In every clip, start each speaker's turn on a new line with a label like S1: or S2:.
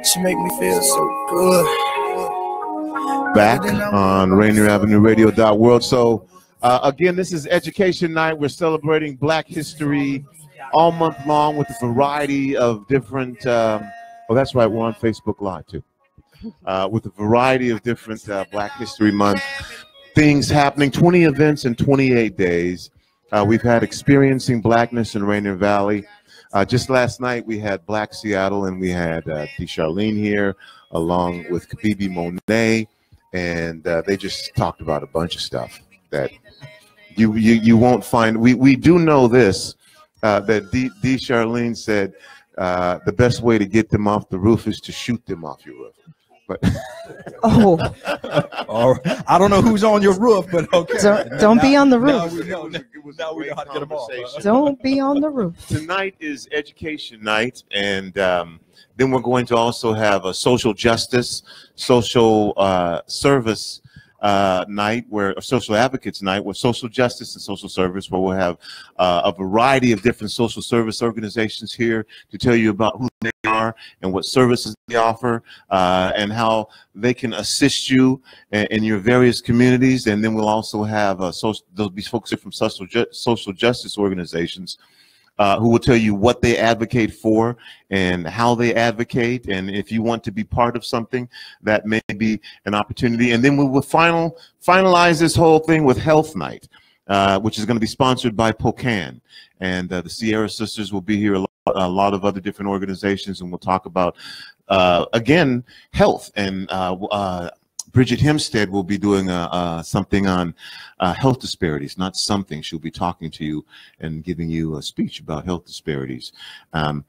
S1: She make me feel so good.
S2: Back on RainierAvenueRadio.World. So again, this is Education Night. We're celebrating Black History all month long with a variety of different, oh, that's right, we're on Facebook Live too. With a variety of different Black History Month things happening, 20 events in 28 days. We've had Experiencing Blackness in Rainier Valley. Just last night we had Black Seattle, and we had D. Charlene here along with Kabibi Monet, and they just talked about a bunch of stuff that you won't find. We do know this, that D. Charlene said the best way to get them off the roof is to shoot them off your roof. But
S3: oh,
S4: I don't know who's on your roof, but okay.
S3: Don't be on the roof.
S4: Now we know how to get them off.
S3: Don't be on the roof.
S2: Tonight is Education Night, and then we're going to also have a social justice, social service night, where a social advocates night, where social justice and social service, where we'll have a variety of different social service organizations here to tell you about who they are and what services they offer, and how they can assist you in your various communities. And then we'll also have there'll be folks here from social justice organizations who will tell you what they advocate for and how they advocate, and if you want to be part of something, that may be an opportunity. And then we will finalize this whole thing with Health Night, which is going to be sponsored by Pocan, and the Sierra Sisters will be here, a lot of other different organizations, and we'll talk about again health. And Bridget Hempstead will be doing something on health disparities, not something. She'll be talking to you and giving you a speech about health disparities. And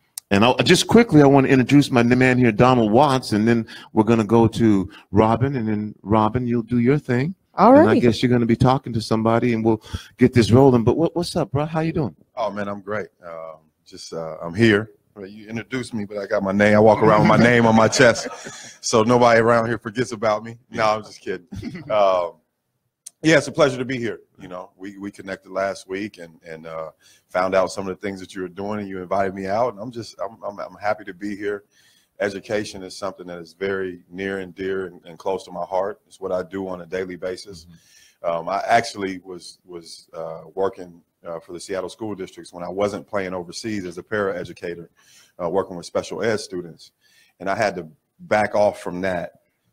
S2: just quickly, I want to introduce my man here, Donald Watts, and then we're going to go to Robin, and then Robin, you'll do your thing.
S3: All right.
S2: And I guess you're going to be talking to somebody, and we'll get this rolling. But what's up, bro? How you doing?
S5: Oh, man, I'm great. I'm here. You introduced me, but I got my name. I walk around with my name on my chest, so nobody around here forgets about me. No, I'm just kidding. Yeah, it's a pleasure to be here. You know, we connected last week and found out some of the things that you were doing, and you invited me out, and I'm happy to be here. Education is something that is very near and dear and close to my heart. It's what I do on a daily basis. I actually was working for the Seattle school districts when I wasn't playing overseas as a paraeducator, working with special ed students. And I had to back off from that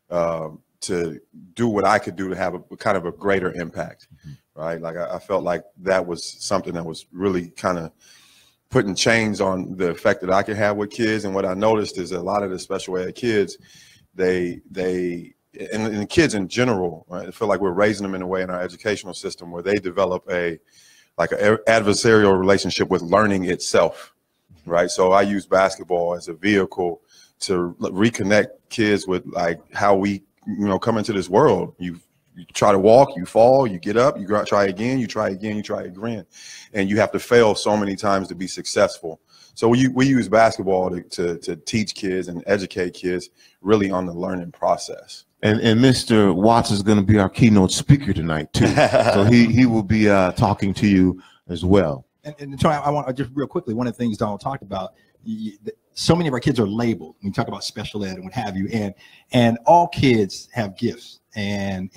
S5: to do what I could do to have a kind of a greater impact, right? Like I felt like that was something that was really kind of putting chains on the effect that I could have with kids. And what I noticed is a lot of the special ed kids, and kids in general, right, I feel like we're raising them in a way in our educational system where they develop an adversarial relationship with learning itself, right? So I use basketball as a vehicle to reconnect kids with like how we, come into this world. You try to walk, you fall, you get up, you try again, you try again, you try again, and you have to fail so many times to be successful. So we use basketball to teach kids and educate kids really on the learning process.
S2: And Mr. Watts is going to be our keynote speaker tonight too. So he will be talking to you as well.
S4: And Tony, I want to just real quickly, one of the things Donald talked about, so many of our kids are labeled. We talk about special ed and what have you, and all kids have gifts, and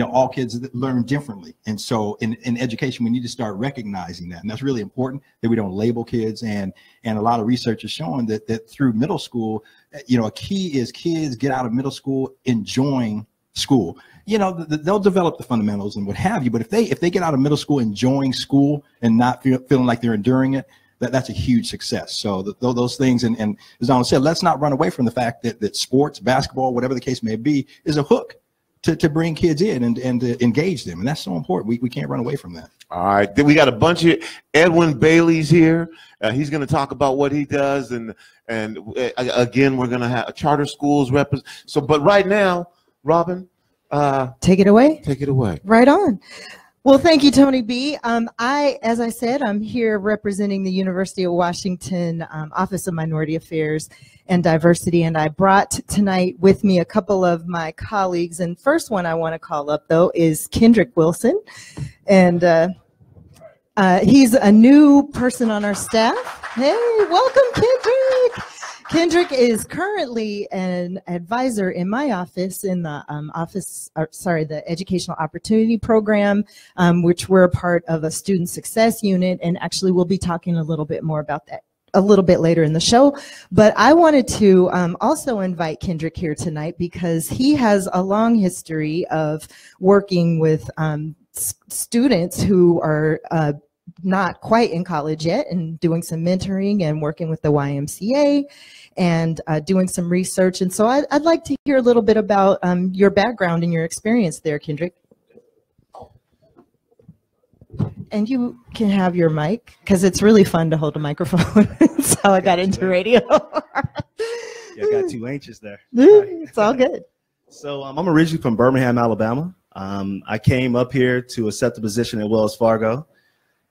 S4: all kids learn differently. And so in education, we need to start recognizing that, and that's really important, that we don't label kids. And a lot of research is showing that through middle school, a key is kids get out of middle school enjoying school. They'll develop the fundamentals and what have you, but if they get out of middle school enjoying school and not feeling like they're enduring it, that's a huge success. So those things, and as Donald said, let's not run away from the fact that sports, basketball, whatever the case may be, is a hook to bring kids in and to engage them, and that's so important. We can't run away from that.
S2: All right, then we got a bunch of Edwin Bailey's here. He's going to talk about what he does, and again, we're going to have charter schools represent. So, but right now, Robin,
S3: take it away.
S2: Take it away.
S3: Right on. Well, thank you, Tony B. As I said, I'm here representing the University of Washington Office of Minority Affairs and Diversity, and I brought tonight with me a couple of my colleagues. And first one I want to call up, though, is Kenederick Wilson, and he's a new person on our staff. Hey, welcome, Kenederick. Kenederick is currently an advisor in my office in the the Educational Opportunity Program, which we're a part of a student success unit, and actually we'll be talking a little bit more about that a little bit later in the show. But I wanted to also invite Kenederick here tonight because he has a long history of working with students who are not quite in college yet, and doing some mentoring and working with the YMCA and doing some research. And so I'd like to hear a little bit about your background and your experience there, Kenederick. And you can have your mic, because it's really fun to hold a microphone. That's how I got into radio.
S6: Yeah, I got 2 inches there.
S3: It's all good.
S6: So I'm originally from Birmingham, Alabama. I came up here to accept the position at Wells Fargo,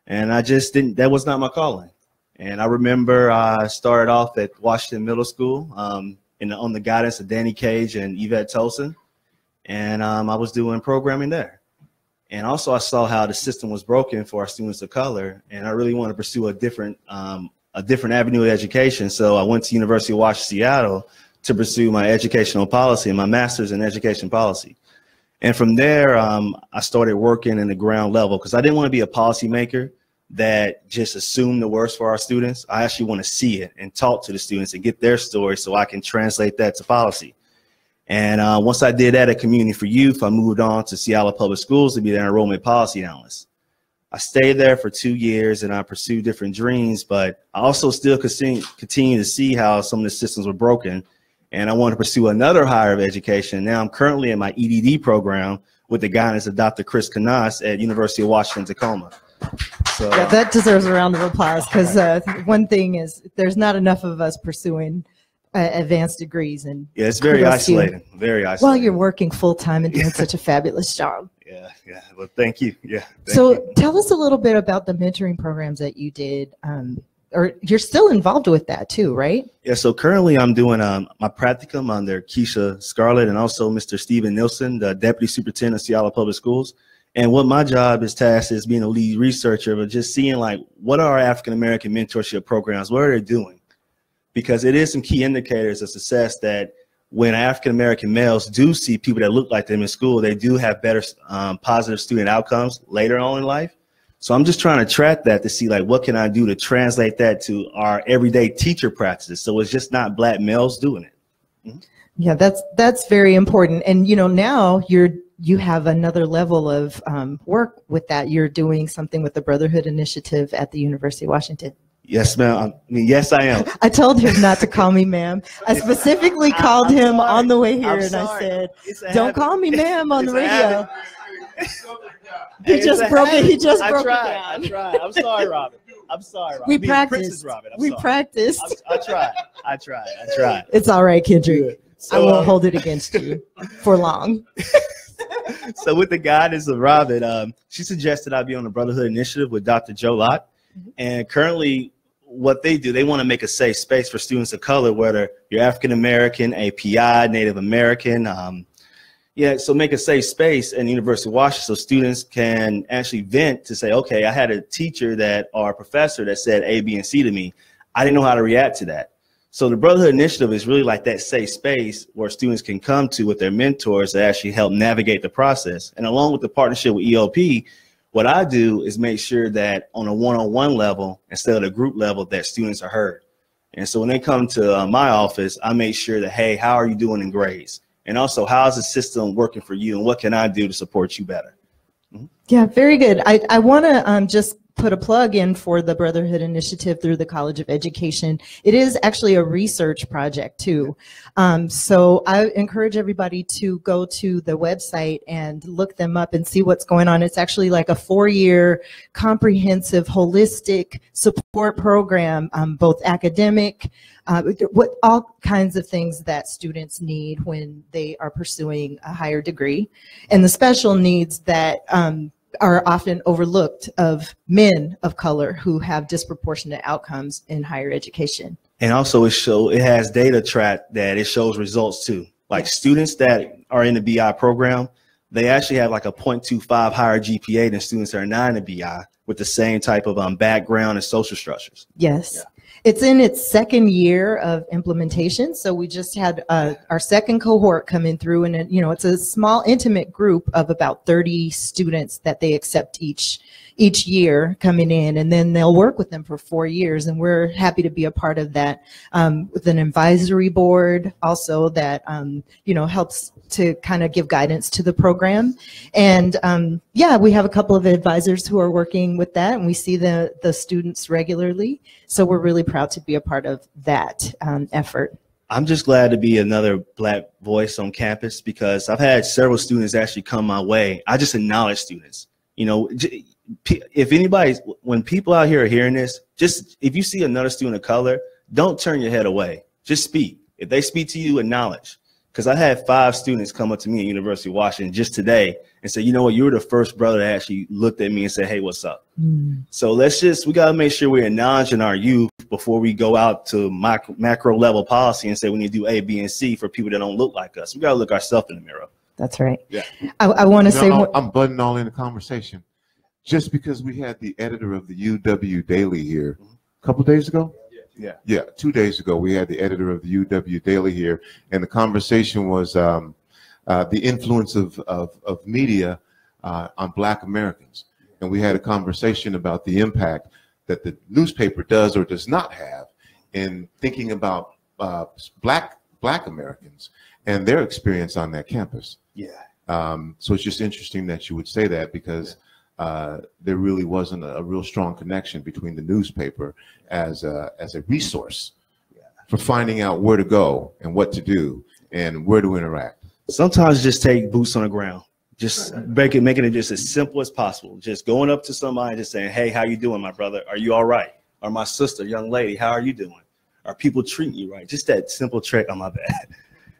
S6: and I just didn't, that was not my calling. And I remember I started off at Washington Middle School on the guidance of Danny Cage and Yvette Tolson. And I was doing programming there. And also I saw how the system was broken for our students of color, and I really wanted to pursue a different avenue of education. So I went to University of Washington, Seattle to pursue my educational policy and my master's in education policy. And from there, I started working in the ground level because I didn't want to be a policymaker that just assumed the worst for our students. I actually want to see it and talk to the students and get their story so I can translate that to policy. And once I did that at Community for Youth, I moved on to Seattle Public Schools to be their enrollment policy analyst. I stayed there for 2 years and I pursued different dreams, but I also still continue to see how some of the systems were broken. And I wanted to pursue another higher of education. Now I'm currently in my EDD program with the guidance of Dr. Chris Canas at University of Washington, Tacoma. So,
S3: yeah, that deserves a round of applause, because one thing is there's not enough of us pursuing advanced degrees, and
S6: yeah, it's very isolating. Very isolating.
S3: Well, you're working full time and doing such a fabulous job.
S6: Yeah, yeah. Well, thank you. Yeah.
S3: So tell us a little bit about the mentoring programs that you did, or you're still involved with that too, right?
S6: Yeah. So currently, I'm doing my practicum under Keisha Scarlett and also Mr. Stephen Nilsson, the Deputy Superintendent of Seattle Public Schools. And what my job is tasked is being a lead researcher, but just seeing like what are our African American mentorship programs, what are they doing? Because it is some key indicators of success that when African American males do see people that look like them in school, they do have better positive student outcomes later on in life. So I'm just trying to track that to see like what can I do to translate that to our everyday teacher practices, so it's just not Black males doing it. Mm-hmm.
S3: Yeah, that's very important. And you know, now you have another level of work with that. You're doing something with the Brotherhood Initiative at the University of Washington.
S6: Yes, ma'am. I mean, yes, I am.
S3: I told him not to call me ma'am. I specifically called him on the way here, and I said, "Don't call me ma'am on the radio." He just broke it. He just broke it down.
S6: I tried. I'm sorry, Robin. I'm sorry, Robin.
S3: We practiced. We practiced.
S6: I tried.
S3: It's all right, Kenederick. So, I won't hold it against you for long.
S6: So with the guidance of Robin, she suggested I be on the Brotherhood Initiative with Dr. Joe Lott. And currently what they do, they want to make a safe space for students of color, whether you're African American, API, Native American. So make a safe space in the University of Washington so students can actually vent to say, okay, I had a teacher or a professor that said A, B, and C to me. I didn't know how to react to that. So the Brotherhood Initiative is really like that safe space where students can come to with their mentors that actually help navigate the process. And along with the partnership with ELP, what I do is make sure that on a one-on-one level, instead of the group level, that students are heard. And so when they come to my office, I make sure that, hey, how are you doing in grades? And also, how is the system working for you? And what can I do to support you better? Mm-hmm. Yeah,
S3: very good. I want to just put a plug in for the Brotherhood Initiative through the College of Education. It is actually a research project too. So I encourage everybody to go to the website and look them up and see what's going on. It's actually like a 4-year comprehensive holistic support program, both academic, all kinds of things that students need when they are pursuing a higher degree, and the special needs that are often overlooked of men of color who have disproportionate outcomes in higher education.
S6: And also it has data track that it shows results too. Like students that are in the BI program, they actually have like a 0.25 higher GPA than students that are not in the BI with the same type of background and social structures.
S3: Yes. Yeah. It's in its second year of implementation. So we just had our second cohort coming through, and it's a small, intimate group of about 30 students that they accept each year coming in, and then they'll work with them for 4 years. And we're happy to be a part of that with an advisory board also that, helps to kind of give guidance to the program. And yeah, we have a couple of advisors who are working with that, and we see the students regularly. So we're really proud to be a part of that effort.
S6: I'm just glad to be another Black voice on campus, because I've had several students actually come my way. I just acknowledge students. If anybody's, when people out here are hearing this, just if you see another student of color, don't turn your head away. Just speak. If they speak to you, acknowledge. Because I had 5 students come up to me at University of Washington just today and say, you know what, you were the first brother that actually looked at me and said, hey, what's up? So we got to make sure we're acknowledging our youth before we go out to macro level policy and say we need to do A, B, and C for people that don't look like us. We got to look ourselves in the mirror.
S3: That's right.
S6: Yeah.
S3: I want to say
S2: I'm butting all in the conversation. Just because we had the editor of the UW Daily here a couple of days ago. Yeah, 2 days ago, we had the editor of the UW Daily here, and the conversation was the influence of media on Black Americans. And we had a conversation about the impact that the newspaper does or does not have in thinking about Black Americans and their experience on that campus.
S6: Yeah.
S2: So it's just interesting that you would say that, because there really wasn't a real strong connection between the newspaper as a resource for finding out where to go and what to do and where to interact.
S6: Sometimes just take boots on the ground. Just making it just as simple as possible. Just going up to somebody and just saying, hey, how you doing, my brother? Are you all right? Or my sister, young lady, how are you doing? Are people treating you right? Just that simple trick. Oh, my bad.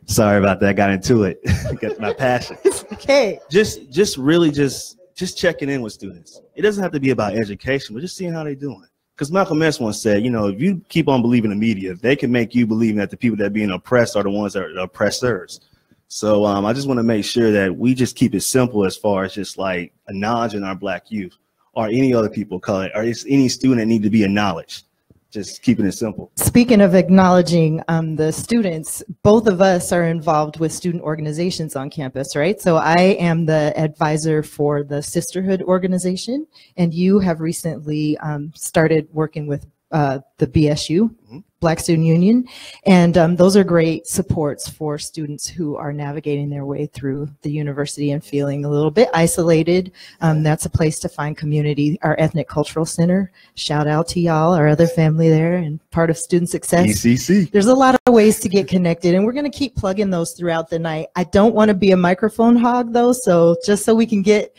S6: Sorry about that. I got into it. Got my passion.
S3: Okay.
S6: Just really checking in with students. It doesn't have to be about education, but just seeing how they're doing. Because Malcolm X once said, if you keep on believing the media, they can make you believe that the people that are being oppressed are the ones that are the oppressors. So I just want to make sure that we just keep it simple as far as just like acknowledging our Black youth or any other people of color, or any student that need to be acknowledged. Just keeping it simple.
S3: Speaking of acknowledging the students, both of us are involved with student organizations on campus, right? So I am the advisor for the Sisterhood organization, and you have recently started working with the BSU, Black Student Union, and those are great supports for students who are navigating their way through the university and feeling a little bit isolated. That's a place to find community. Our Ethnic Cultural Center, shout out to y'all, our other family there, and part of Student Success.
S6: ECC.
S3: There's a lot of ways to get connected, and we're going to keep plugging those throughout the night. I don't want to be a microphone hog, though, so just so we can get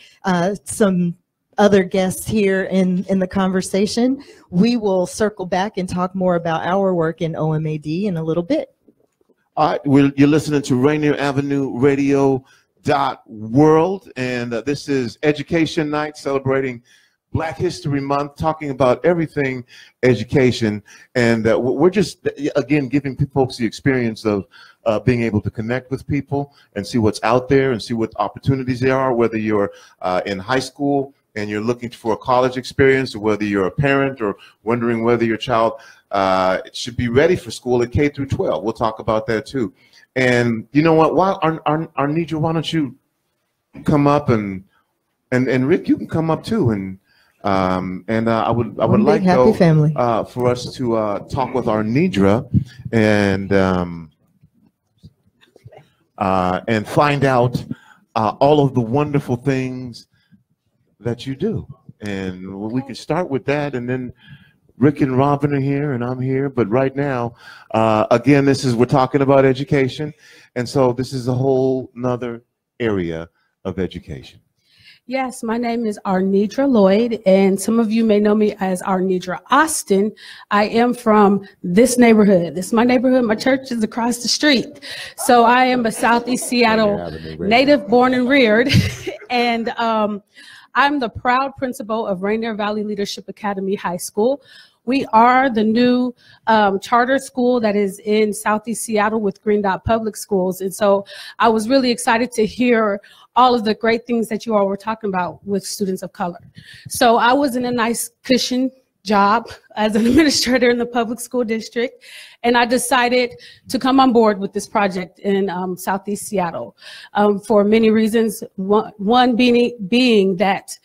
S3: some other guests here in the conversation, we will circle back and talk more about our work in OMA&D in a little bit.
S2: All right, you're listening to RainierAvenueRadio.World, and this is Education Night, celebrating Black History Month, talking about everything education. And we're just, again, giving folks the experience of being able to connect with people and see what's out there and see what opportunities there are, whether you're in high school and you're looking for a college experience, or whether you're a parent or wondering whether your child should be ready for school at K through 12. We'll talk about that too. And you know what? While Arnidra, why don't you come up, and Rick, you can come up too, and I would like for us to talk with Arnidra and find out all of the wonderful things that you do. And we can start with that, and then Rick and Robin are here and I'm here. But right now, again, we're talking about education. And so this is a whole nother area of education.
S7: Yes, my name is Arnidra Lloyd, and some of you may know me as Arnidra Austin. I am from this neighborhood. This is my neighborhood. My church is across the street. So I am a Southeast Seattle native, born and reared. And I'm the proud principal of Rainier Valley Leadership Academy High School. We are the new charter school that is in Southeast Seattle with Green Dot Public Schools. And so I was really excited to hear all of the great things that you all were talking about with students of color. So I was in a nice cushion job as an administrator in the public school district, and I decided to come on board with this project in Southeast Seattle for many reasons. One being that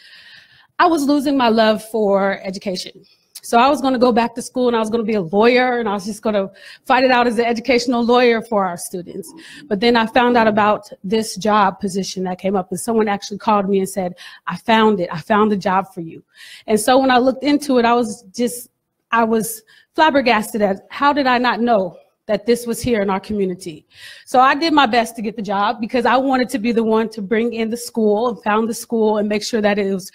S7: I was losing my love for education. So I was going to go back to school and I was going to be a lawyer, and I was just going to fight it out as an educational lawyer for our students. But then I found out about this job position that came up, and someone actually called me and said, I found it. I found the job for you. And so when I looked into it, I was flabbergasted at how did I not know that this was here in our community. So I did my best to get the job because I wanted to be the one to bring in the school and found the school and make sure that it was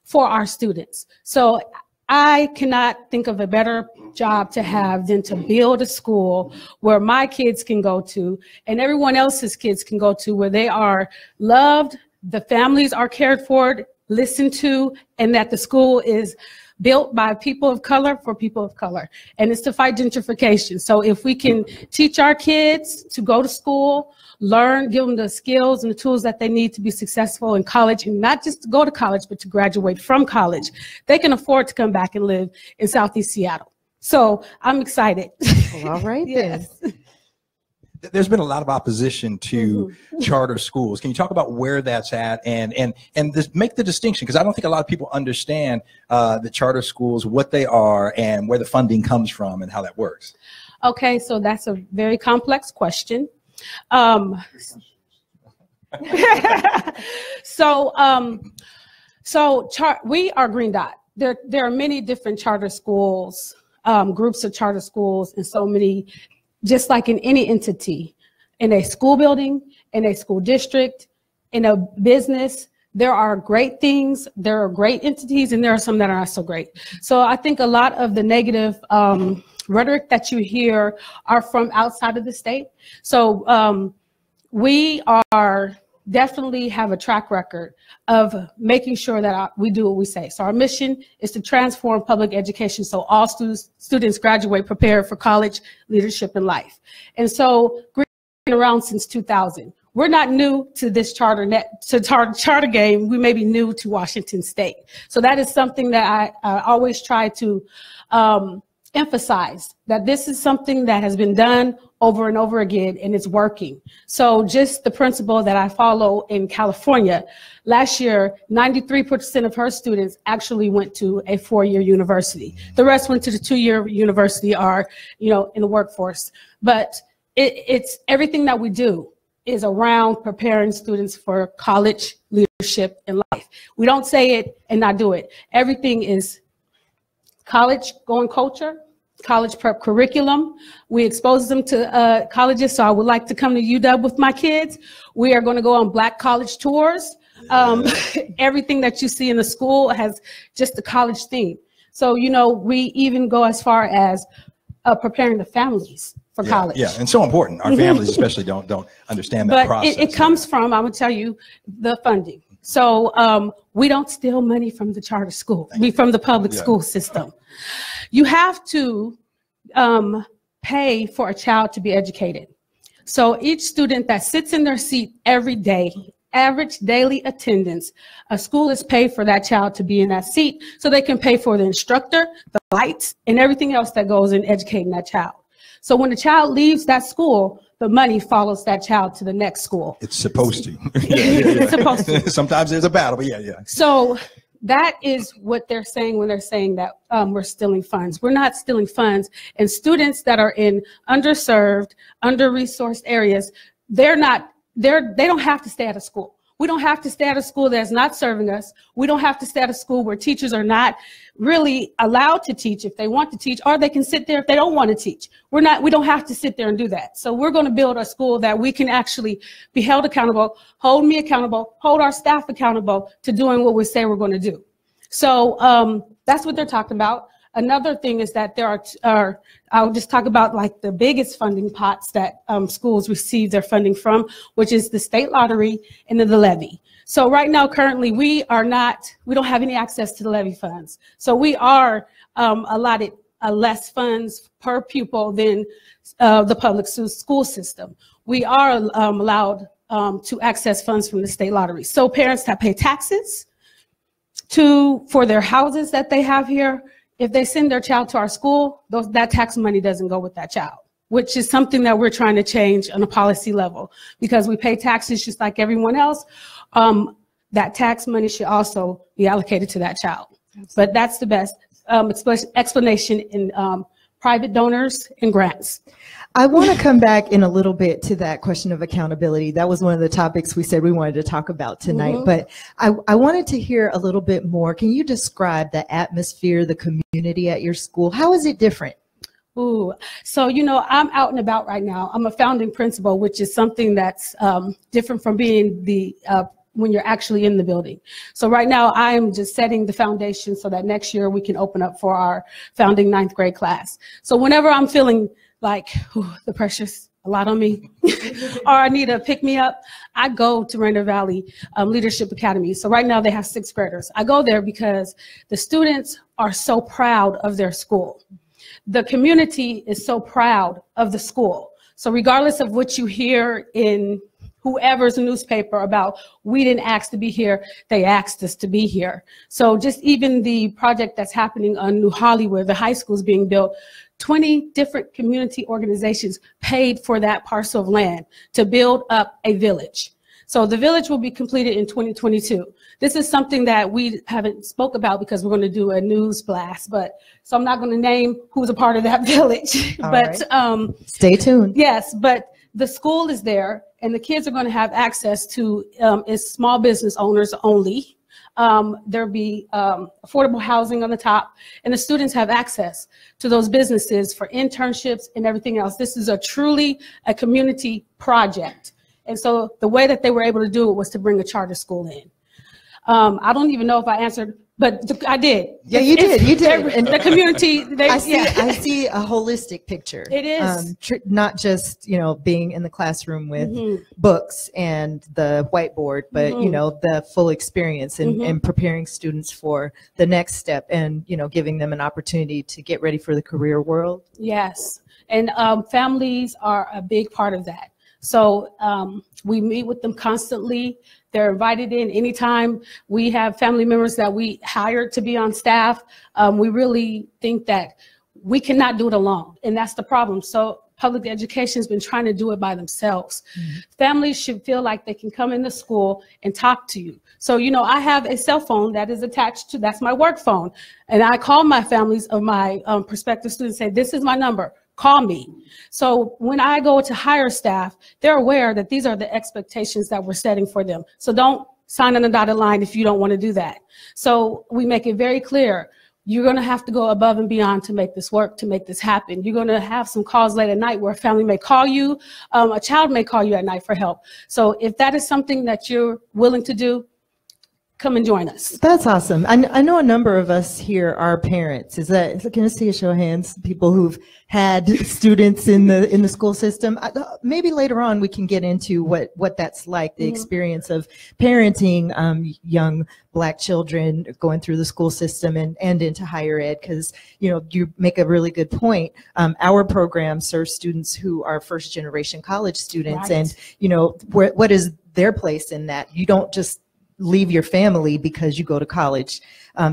S7: for our students. So I cannot think of a better job to have than to build a school where my kids can go to and everyone else's kids can go to, where they are loved, the families are cared for, listened to, and that the school is built by people of color for people of color. And it's to fight gentrification. So if we can teach our kids to go to school, learn, give them the skills and the tools that they need to be successful in college, and not just to go to college, but to graduate from college, they can afford to come back and live in Southeast Seattle. So I'm excited.
S3: Well, all right,
S7: yes.
S3: then.
S4: There's been a lot of opposition to charter schools. Can you talk about where that's at and make the distinction? Because I don't think a lot of people understand the charter schools, what they are, and where the funding comes from and how that works. Okay, so that's a very complex question.
S7: We are Green Dot. There are many different charter schools, groups of charter schools, and so many, just like in any entity, in a school building, in a school district, in a business, there are great things, there are great entities, and there are some that are not so great. So I think a lot of the negative rhetoric that you hear are from outside of the state. So we are definitely have a track record of making sure that we do what we say. So our mission is to transform public education so all students graduate prepared for college, leadership, and life. And so Green has been around since 2000. We're not new to this charter game. We may be new to Washington State. So that is something that I always try to emphasize, that this is something that has been done over and over again, and it's working. So just the principle that I follow in California, last year, 93% of her students actually went to a 4-year university. The rest went to the 2-year university or, in the workforce. But it's everything that we do is around preparing students for college, leadership, and life. We don't say it and not do it. Everything is college going culture, college prep curriculum. We expose them to colleges. So I would like to come to UW with my kids. We are going to go on Black college tours. Everything that you see in the school has just a college theme. So, we even go as far as preparing the families for college. Yeah, and so important. Our families especially don't understand that process. But it comes from, I'm going to tell you, the funding. So we don't steal money from the charter school, from the public school system. You have to pay for a child to be educated. So each student that sits in their seat every day, average daily attendance, a school is paid for that child to be in that seat so they can pay for the instructor, the lights, and everything else that goes in educating that child. So when the child leaves that school, the money follows that child to the next school. It's supposed to. It's supposed to. Sometimes there's a battle, but yeah. So that is what they're saying when they're saying that we're stealing funds. We're not stealing funds. And students that are in underserved, under-resourced areas, they don't have to stay at a school. We don't have to stay at a school that's not serving us. We don't have to stay at a school where teachers are not really allowed to teach if they want to teach, or they can sit there if they don't want to teach. We don't have to sit there and do that. So we're going to build a school that we can actually be held accountable, hold me accountable, hold our staff accountable to doing what we say we're going to do. So that's what they're talking about. Another thing is that there are I'll just talk about like the biggest funding pots that schools receive their funding from, which is the state lottery and then the levy. So right now, currently, we don't have any access to the levy funds. So we are allotted less funds per pupil than the public school system. We are allowed to access funds from the state lottery. So parents that pay taxes for their houses that they have here if they send their child to our school, that tax money doesn't go with that child, which is something that we're trying to change on a policy level, because we pay taxes just like everyone else. That tax money should also be allocated to that child. But that's the best explanation in private donors and grants.
S3: I want to come back in a little bit to that question of accountability. That was one of the topics we said we wanted to talk about tonight, but I wanted to hear a little bit more. Can you describe the atmosphere, the community at your school? How is it different?
S7: Ooh, so, you know, I'm out and about right now. I'm a founding principal, which is something that's different from being the when you're actually in the building. So right now I'm just setting the foundation so that next year we can open up for our founding 9th grade class. So whenever I'm feeling like the pressure's a lot on me or I need to pick me up, I go to Rainier Valley Leadership Academy. So right now they have 6th graders. I go there because the students are so proud of their school. The community is so proud of the school. So regardless of what you hear in whoever's newspaper about, we didn't ask to be here, they asked us to be here. So just even the project that's happening on New Hollywood, the high school is being built, 20 different community organizations paid for that parcel of land to build up a village. So the village will be completed in 2022. This is something that we haven't spoke about because we're going to do a news blast, but so I'm not going to name who's a part of that village. But
S3: stay tuned.
S7: Yes, but the school is there and the kids are going to have access to it's small business owners only. There'll be affordable housing on the top, and the students have access to those businesses for internships and everything else. This is truly a community project. And so the way that they were able to do it was to bring a charter school in. I don't even know if I answered, but I did.
S3: Yeah, you did. You did.
S7: And the community,
S3: I see a holistic picture.
S7: It is.
S3: Not just, you know, being in the classroom with books and the whiteboard, but, you know, the full experience and preparing students for the next step and, you know, giving them an opportunity to get ready for the career world.
S7: Yes. And families are a big part of that. So we meet with them constantly. They're invited in anytime. We have family members that we hired to be on staff. We really think that we cannot do it alone, and that's the problem. So public education has been trying to do it by themselves. Families should feel like they can come into school and talk to you. So, you know, I have a cell phone that is attached to, that's my work phone. And I call my families of my prospective students, say, this is my number. Call me. So when I go to hire staff, they're aware that these are the expectations that we're setting for them. So don't sign on the dotted line if you don't want to do that. So we make it very clear, you're going to have to go above and beyond to make this work, to make this happen. You're going to have some calls late at night where a family may call you, a child may call you at night for help. So if that is something that you're willing to do, come and join us.
S3: That's awesome. I know a number of us here are parents. Can I see a show of hands? People who've had students in the school system. Maybe later on we can get into what that's like, the experience of parenting young Black children going through the school system and into higher ed, because, you know, you make a really good point. Our program serves students who are first generation college students, and, you know, what is their place in that? You don't just leave your family because you go to college.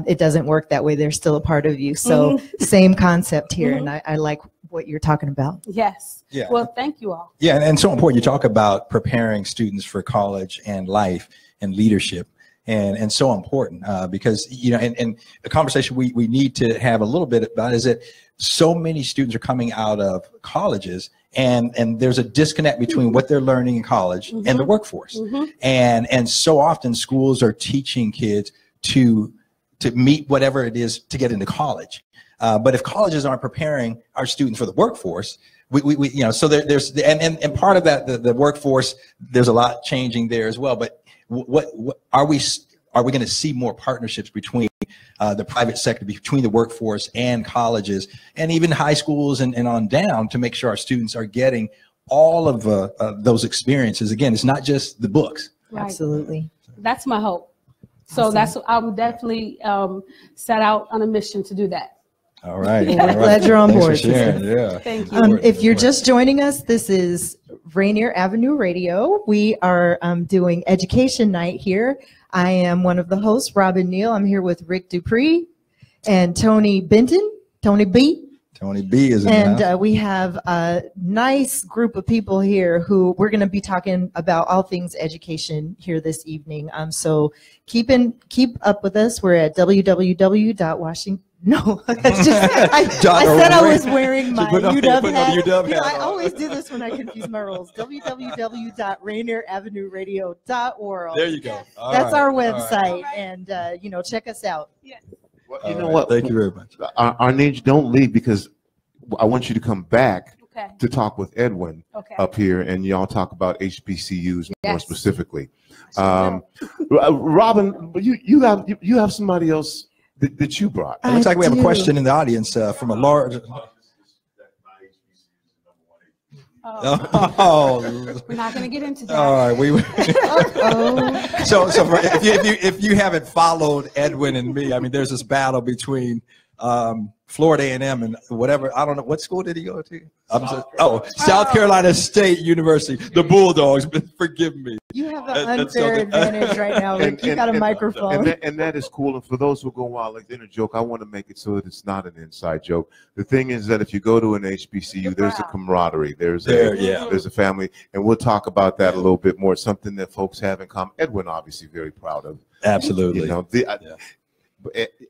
S3: It doesn't work that way. They're still a part of you. So same concept here. And I like what you're talking about.
S7: Yes.
S4: Yeah.
S7: Well, thank you all.
S4: Yeah, and so important. You talk about preparing students for college and life and leadership. And so important because, you know, and the conversation we need to have a little bit about is that so many students are coming out of colleges and there's a disconnect between what they're learning in college and the workforce. And so often schools are teaching kids to meet whatever it is to get into college. But if colleges aren't preparing our students for the workforce, we you know, so there's and part of that, the workforce, there's a lot changing there as well. But what are we going to see more partnerships between the private sector, between the workforce and colleges and even high schools and on down, to make sure our students are getting all of those experiences? Again, it's not just the books.
S7: Right.
S3: Absolutely.
S7: That's my hope. So I'm definitely set out on a mission to do that.
S4: All right.
S3: Well, we're glad you're on board.
S4: Yeah.
S7: Thank you.
S3: If you're just joining us, this is Rainier Avenue Radio. We are doing education night here. I am one of the hosts, Robin Neal. I'm here with Rick Dupree and Tony Benton, Tony B.
S4: Tony B is in
S3: And
S4: the house.
S3: we have a nice group of people here who we're going to be talking about all things education here this evening. So keep up with us. We're at www.washington. No, I said I was wearing my UW hat. You know, I always do this when I confuse my roles. www.RainierAvenueRadio.World.
S4: There you go.
S3: That's our website, and you know, check us out.
S7: Yes.
S2: Well, you know what?
S4: Thank you very much.
S2: Arnage, don't leave, because I want you to come back
S7: Okay.
S2: to talk with Edwin
S7: Okay.
S2: up here, and y'all talk about HBCUs more
S7: Yes.
S2: specifically. Robin, you have somebody else that you brought.
S4: It looks like we have a
S3: do.
S4: question in the audience from a large. Oh,
S7: We're not going to get into that.
S4: all right.
S3: Uh-oh.
S4: So if you haven't followed Edwin and me, I mean, there's this battle between Florida A&M and whatever. I don't know, what school did he go to? South Carolina State University, the Bulldogs. Forgive me.
S3: You have an
S4: That's
S3: unfair
S4: something.
S3: advantage right now. Rick. You got a microphone.
S2: And that is cool. And for those who go wild, like the inner joke, I want to make it so that it's not an inside joke. The thing is that if you go to an HBCU, there's a camaraderie. There's a family, and we'll talk about that a little bit more. It's something that folks have in common. Edwin, obviously, very proud of.
S4: Absolutely.
S2: You know,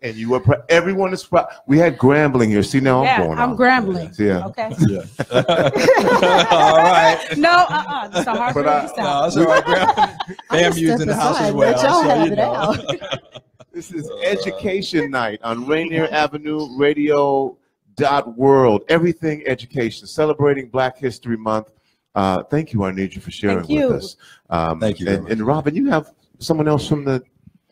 S2: and you were everyone is proud. We had Grambling here. See, now I'm going.
S7: I'm Grambling.
S2: Yeah.
S7: Okay.
S4: Yeah. All right.
S7: No, it's a hard
S2: But
S7: word to
S4: No,
S7: stop.
S4: that's all right. FAMU's in the house as well.
S3: Let y'all
S4: so
S3: have
S4: you
S3: it
S4: know.
S3: out.
S2: This is Education Night on RainierAvenueRadio.World. Everything education, celebrating Black History Month. Thank you, Arnija, for sharing
S7: Thank you.
S2: with us.
S4: Thank you very much.
S2: And Robin, you have someone else from the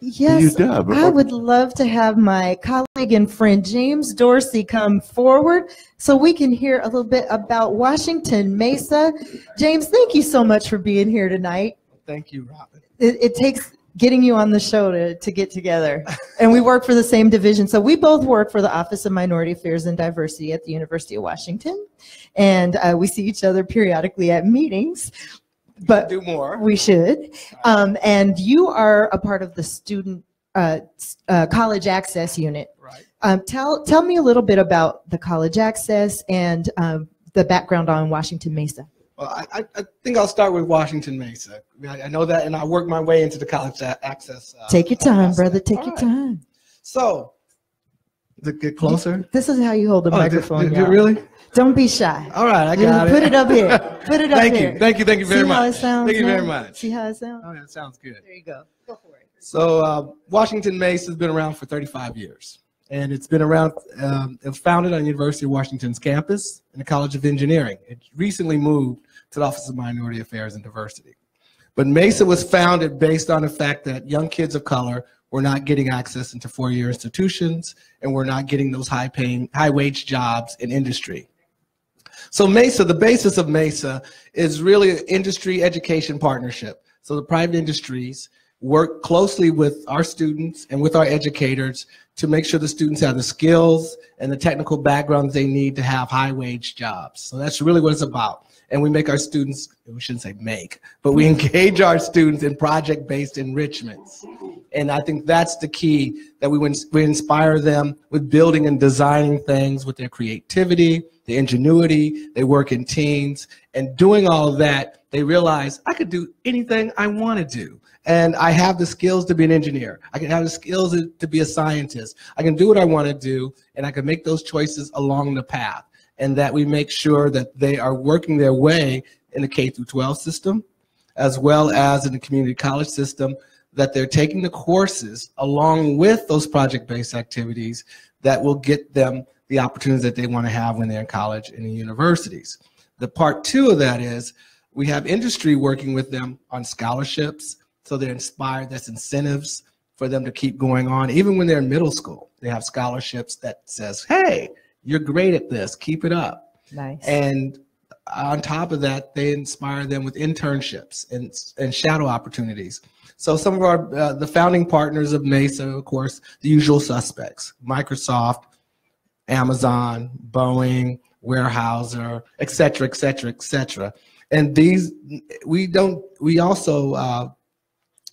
S3: Yes,
S2: UW.
S3: I would love to have my colleague and friend James Dorsey come forward so we can hear a little bit about Washington Mesa. James, thank you so much for being here tonight.
S8: Thank you, Robin.
S3: It takes getting you on the show to get together. And we work for the same division. So we both work for the Office of Minority Affairs and Diversity at the University of Washington. And we see each other periodically at meetings. But
S8: Do more.
S3: we should. And you are a part of the student college access unit.
S8: Right.
S3: Tell me a little bit about the college access and the background on Washington Mesa.
S8: Well, I think I'll start with Washington Mesa. I know that, and I work my way into the college access.
S3: Take your time,
S8: process.
S3: brother. Take
S8: All
S3: your
S8: right.
S3: time.
S8: So, to get closer.
S3: This is how you hold the microphone. y'all.
S8: Really?
S3: Don't be shy.
S8: All right, I got
S3: Put
S8: it.
S3: it up here. Put it up
S8: Thank
S3: here.
S8: you. Thank you very
S3: See how it
S8: much.
S3: sounds
S8: Thank you very
S3: now?
S8: much.
S3: See how it sounds?
S8: Oh, that sounds good.
S3: There you go. Go for it.
S8: So, Washington Mesa has been around for 35 years. And it's been around, it was founded on University of Washington's campus in the College of Engineering. It recently moved to the Office of Minority Affairs and Diversity. But Mesa was founded based on the fact that young kids of color were not getting access into four-year institutions and were not getting those high-paying, high-wage jobs in industry. So Mesa, the basis of Mesa is really an industry education partnership. So the private industries work closely with our students and with our educators to make sure the students have the skills and the technical backgrounds they need to have high-wage jobs. So that's really what it's about. And we make our students, we shouldn't say make, but we engage our students in project-based enrichments. And I think that's the key, that we inspire them with building and designing things with their creativity, their ingenuity, they work in teams, and doing all of that, they realize I could do anything I want to do. And I have the skills to be an engineer. I can have the skills to be a scientist. I can do what I want to do, and I can make those choices along the path. And that we make sure that they are working their way in the K-12 system, as well as in the community college system, that they're taking the courses along with those project-based activities that will get them the opportunities that they want to have when they're in college and in universities. The part two of that is we have industry working with them on scholarships, so they're inspired. That's incentives for them to keep going on. Even when they're in middle school, they have scholarships that says, hey, you're great at this, keep it up.
S3: Nice.
S8: And on top of that, they inspire them with internships and shadow opportunities. So some of our, the founding partners of MESA, of course, the usual suspects, Microsoft, Amazon, Boeing, Weyerhaeuser, et cetera, et cetera, et cetera. And these, we also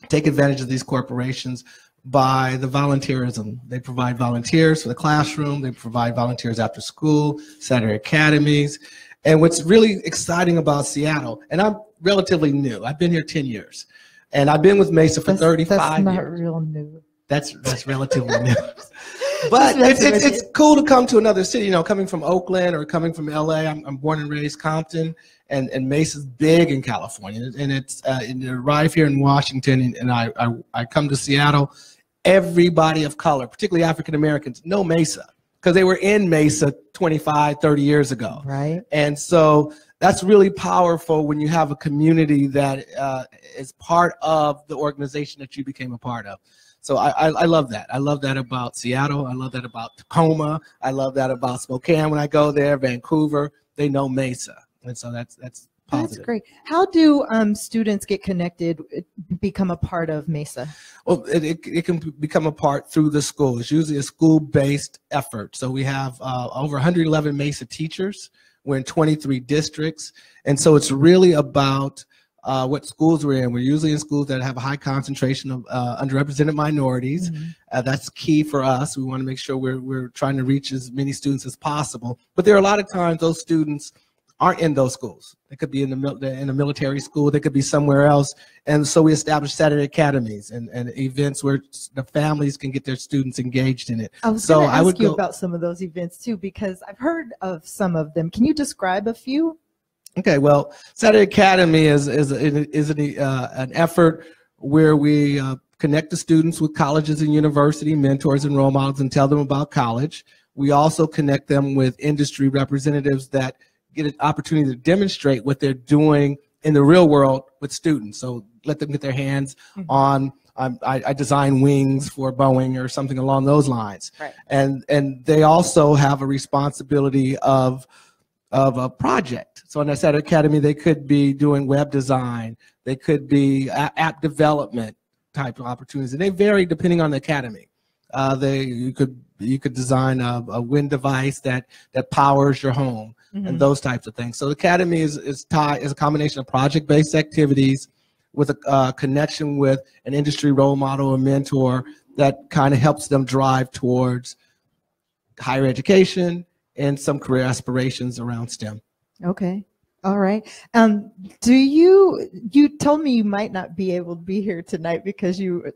S8: take advantage of these corporations by the volunteerism. They provide volunteers for the classroom. They provide volunteers after school, Saturday academies. And what's really exciting about Seattle, and I'm relatively new. I've been here 10 years. And I've been with MESA for 35
S3: That's not
S8: years.
S3: real new.
S8: That's relatively new. But it's cool to come to another city, you know, coming from Oakland or coming from LA. I'm born and raised Compton, and MESA's big in California. And it's and to arrive here in Washington, and I come to Seattle. Everybody of color, particularly African Americans, know MESA because they were in MESA 25, 30 years ago.
S3: Right.
S8: And so that's really powerful when you have a community that is part of the organization that you became a part of. So I love that. I love that about Seattle. I love that about Tacoma. I love that about Spokane when I go there, Vancouver. They know MESA. And so that's positive.
S3: That's great. How do students get connected, become a part of MESA?
S8: Well, it can become a part through the school. It's usually a school-based effort. So we have over 111 MESA teachers. We're in 23 districts. And so it's really about what schools we're in. We're usually in schools that have a high concentration of underrepresented minorities. Mm-hmm. That's key for us. We want to make sure we're trying to reach as many students as possible. But there are a lot of times those students aren't in those schools. They could be in a military school. They could be somewhere else. And so we establish Saturday academies and events where the families can get their students engaged in it.
S3: I was going to ask you about some of those events too, because I've heard of some of them. Can you describe a few?
S8: Okay, well, Saturday Academy is an effort where we connect the students with colleges and university mentors and role models and tell them about college. We also connect them with industry representatives that get an opportunity to demonstrate what they're doing in the real world with students. So let them get their hands on, I design wings for Boeing or something along those lines. Right. And they also have a responsibility of a project. So in the Saturday Academy, they could be doing web design. They could be app development type of opportunities. And they vary depending on the academy. You could design a wind device that powers your home. Mm-hmm. And those types of things. So the academy is a combination of project-based activities with a connection with an industry role model or mentor that kind of helps them drive towards higher education and some career aspirations around STEM.
S3: Okay. All right. You told me you might not be able to be here tonight because you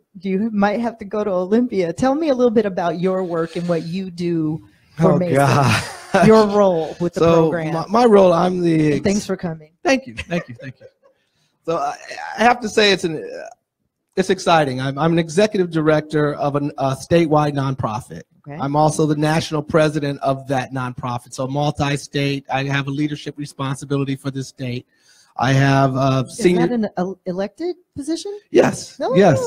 S3: might have to go to Olympia. Tell me a little bit about your work and what you do for MESA. God. Your role with the program.
S8: My role, I'm the.
S3: Thanks for coming.
S8: Thank you. So I have to say it's exciting. I'm an executive director of a statewide nonprofit. Okay. I'm also the national president of that nonprofit. So multi-state. I have a leadership responsibility for the state. I have senior.
S3: Is that an elected position?
S8: Yes.
S3: Oh,
S8: yes.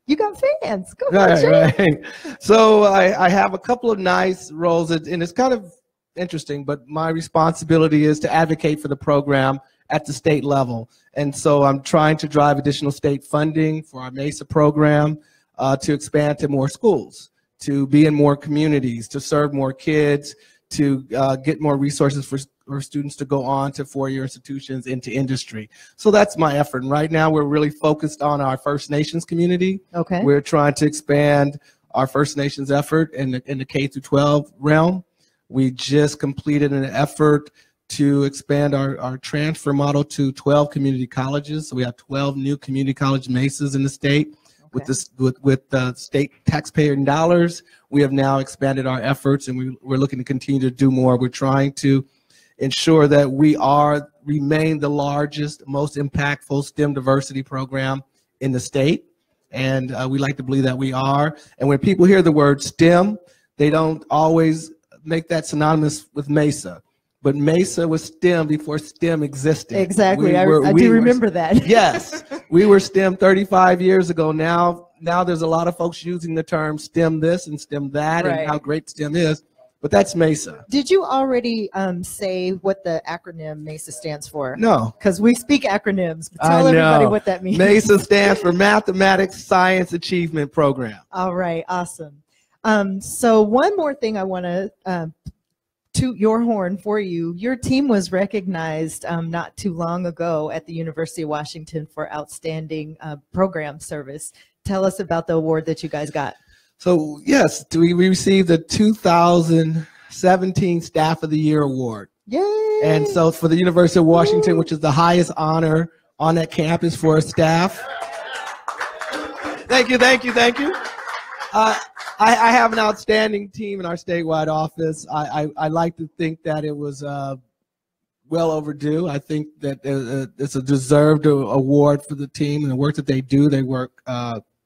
S3: You got fans. Go on,
S8: right. So I have a couple of nice roles, and it's kind of interesting, but my responsibility is to advocate for the program at the state level. And so I'm trying to drive additional state funding for our MESA program to expand to more schools, to be in more communities, to serve more kids, to get more resources for students to go on to four-year institutions into industry. So that's my effort. And right now we're really focused on our First Nations community. Okay. We're trying to expand our First Nations effort in the K through 12 realm. We just completed an effort to expand our transfer model to 12 community colleges. So we have 12 new community college MESAs in the state. Okay. With the state taxpayer dollars, we have now expanded our efforts, and we're looking to continue to do more. We're trying to ensure that we remain the largest, most impactful STEM diversity program in the state. And we like to believe that we are. And when people hear the word STEM, they don't always make that synonymous with MESA. But MESA was STEM before STEM existed.
S3: Exactly. I do remember that.
S8: Yes. We were STEM 35 years ago. Now there's a lot of folks using the term STEM this and STEM that, right, and how great STEM is. But that's MESA.
S3: Did you already say what the acronym MESA stands for?
S8: No.
S3: Because we speak acronyms. But tell everybody what that means.
S8: MESA stands for Mathematics Science Achievement Program.
S3: All right. Awesome. So one more thing I want to toot your horn for you. Your team was recognized not too long ago at the University of Washington for outstanding program service. tell us about the award that you guys got.
S8: So yes, we received the 2017 Staff of the Year Award.
S3: Yay!
S8: And so for the University of Washington, which is the highest honor on that campus for staff. Thank you, thank you, thank you. I have an outstanding team in our statewide office. I like to think that it was well overdue. I think that it's a deserved award for the team and the work that they do. They work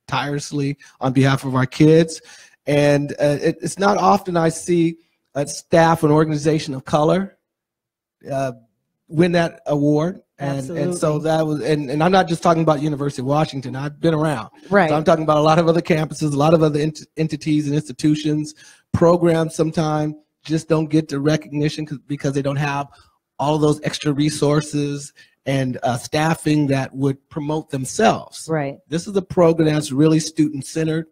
S8: tirelessly on behalf of our kids. And it's not often I see a staff, an organization of color win that award. And so that was, and I'm not just talking about University of Washington. I've been around.
S3: Right.
S8: So I'm talking about a lot of other campuses, a lot of other entities and institutions. Programs sometimes just don't get the recognition because they don't have all of those extra resources and staffing that would promote themselves.
S3: Right.
S8: This is a program that's really student-centered,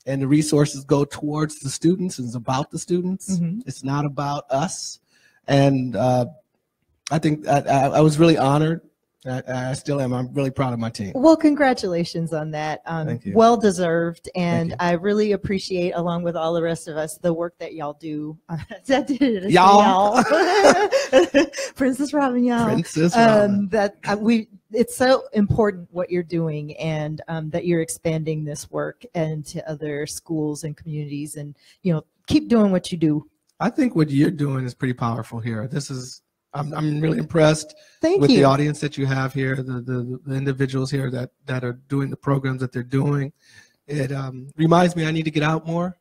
S8: and the resources go towards the students. It's about the students.
S3: Mm-hmm.
S8: It's not about us. And I think I was really honored. I still am. I'm really proud of my team.
S3: Well, congratulations on that.
S8: Thank you.
S3: Well deserved. And
S8: you.
S3: I really appreciate, along with all the rest of us, the work that y'all do.
S8: Y'all.
S3: Princess Robin, y'all.
S8: Princess Robin.
S3: It's so important what you're doing, and that you're expanding this work into other schools and communities, and keep doing what you do.
S8: I think what you're doing is pretty powerful here. I'm really impressed with
S3: you.
S8: the audience that you have here, the individuals here that are doing the programs that they're doing. It reminds me I need to get out more,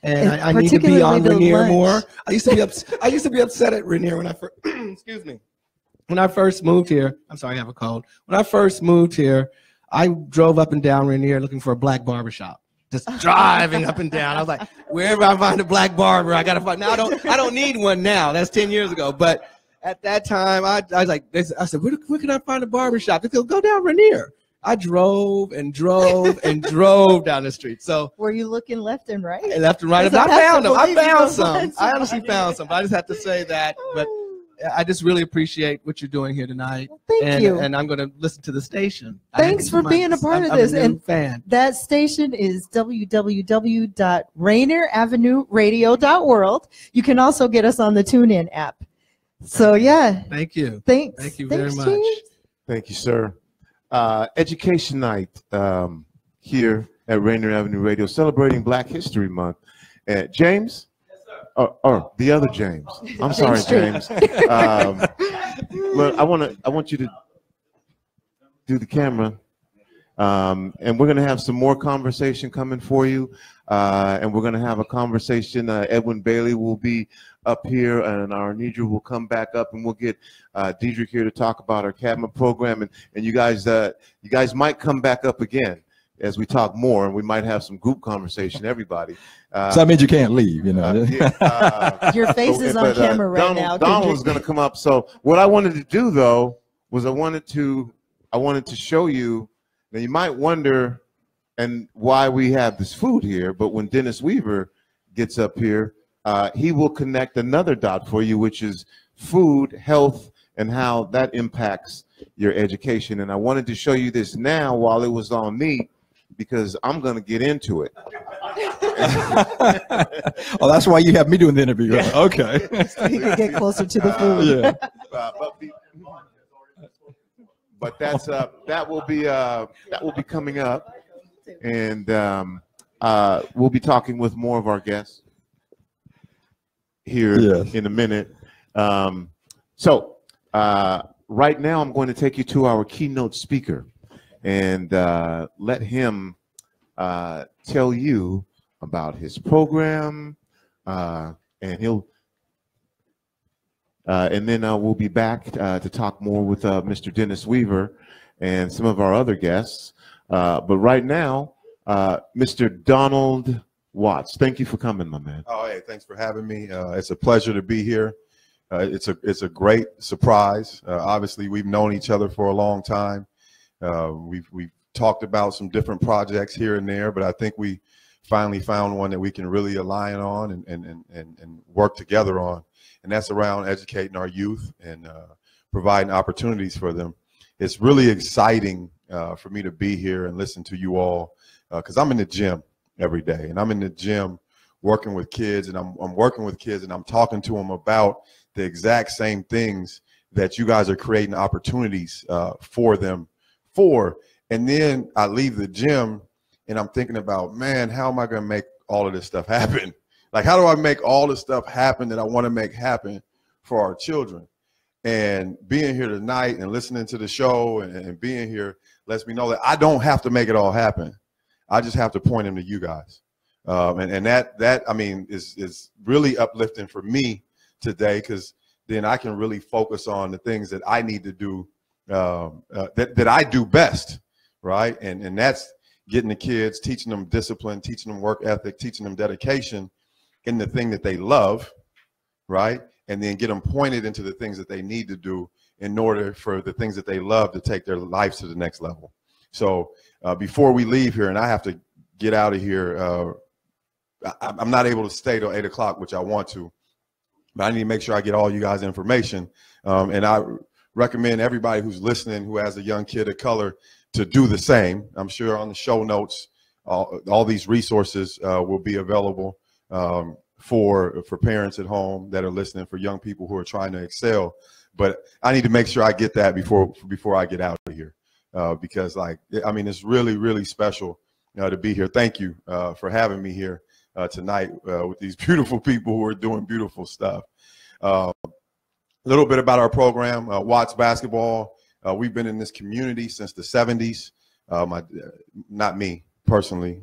S8: and I need to be on Rainier more. I used to be upset at Rainier when I first excuse me. When I first moved here, I'm sorry, I have a cold. When I first moved here, I drove up and down Rainier looking for a black barbershop. Just driving up and down. I was like, wherever I find a black barber, I gotta find. Now I don't need one now. That's 10 years ago, but at that time, I was like, I said, where can I find a barbershop? They said, go down Rainier. I drove and drove and drove down the street. So
S3: were you looking left and right?
S8: Left and right. I found them. I found some. I honestly found some. But I just have to say that. But I just really appreciate what you're doing here tonight.
S3: Thank you.
S8: And I'm going to listen to the station.
S3: Thanks for being a part of this.
S8: I'm a fan.
S3: That station is www.RainierAvenueRadio.World. You can also get us on the TuneIn app. So yeah.
S8: Thank you.
S3: Thanks.
S8: Thank you very much.
S3: James.
S2: Thank you, sir. Education night here at Rainier Avenue Radio, celebrating Black History Month. James? Yes, sir. Or the other James. I'm sorry, James. Look, I want you to do the camera. And we're going to have some more conversation coming for you. And we're going to have a conversation. Edwin Bailey will be up here, and our Nidra will come back up, and we'll get Deidre here to talk about our cabinet program. And you guys might come back up again as we talk more, and we might have some group conversation, everybody.
S4: So that means you can't leave,
S3: Your face is on camera right now.
S2: Donald's going to come up. So what I wanted to do, though, was I wanted to show you. Now, you might wonder and why we have this food here, but when Dennis Weaver gets up here, he will connect another dot for you, which is food, health, and how that impacts your education. And I wanted to show you this now while it was on me, because I'm going to get into it.
S4: Oh, that's why you have me doing the interview.
S2: Yeah.
S4: Okay.
S3: So you can get closer to the food.
S4: Yeah.
S2: But that will be coming up, and we'll be talking with more of our guests here in a minute. So right now, I'm going to take you to our keynote speaker and let him tell you about his program, and he'll. And then we'll be back to talk more with Mr. Dennis Weaver and some of our other guests. But right now, Mr. Donald Watts, thank you for coming, my man.
S5: Oh, hey, thanks for having me. It's a pleasure to be here. It's a great surprise. Obviously, we've known each other for a long time. We've talked about some different projects here and there, but I think we finally found one that we can really align on and work together on. And that's around educating our youth and providing opportunities for them. It's really exciting for me to be here and listen to you all because I'm in the gym every day, and I'm in the gym working with kids, and I'm working with kids, and I'm talking to them about the exact same things that you guys are creating opportunities for them for. And then I leave the gym and I'm thinking about, man, how am I going to make all of this stuff happen? Like, how do I make all the stuff happen that I want to make happen for our children? And being here tonight and listening to the show and being here lets me know that I don't have to make it all happen. I just have to point them to you guys. And that I mean, is really uplifting for me today, because then I can really focus on the things that I need to do, that I do best, right? And that's getting the kids, teaching them discipline, teaching them work ethic, teaching them dedication in the thing that they love, right? And then get them pointed into the things that they need to do in order for the things that they love to take their lives to the next level. So before we leave here, and I have to get out of here, I'm not able to stay till 8 o'clock, which I want to, but I need to make sure I get all you guys information. And I recommend everybody who's listening who has a young kid of color to do the same. I'm sure on the show notes, all these resources will be available for parents at home that are listening, for young people who are trying to excel. But I need to make sure I get that before I get out of here, because, like, I mean, it's really, really special to be here. Thank you for having me here tonight with these beautiful people who are doing beautiful stuff. A little bit about our program, Watts Basketball. We've been in this community since the 70s. Not me personally.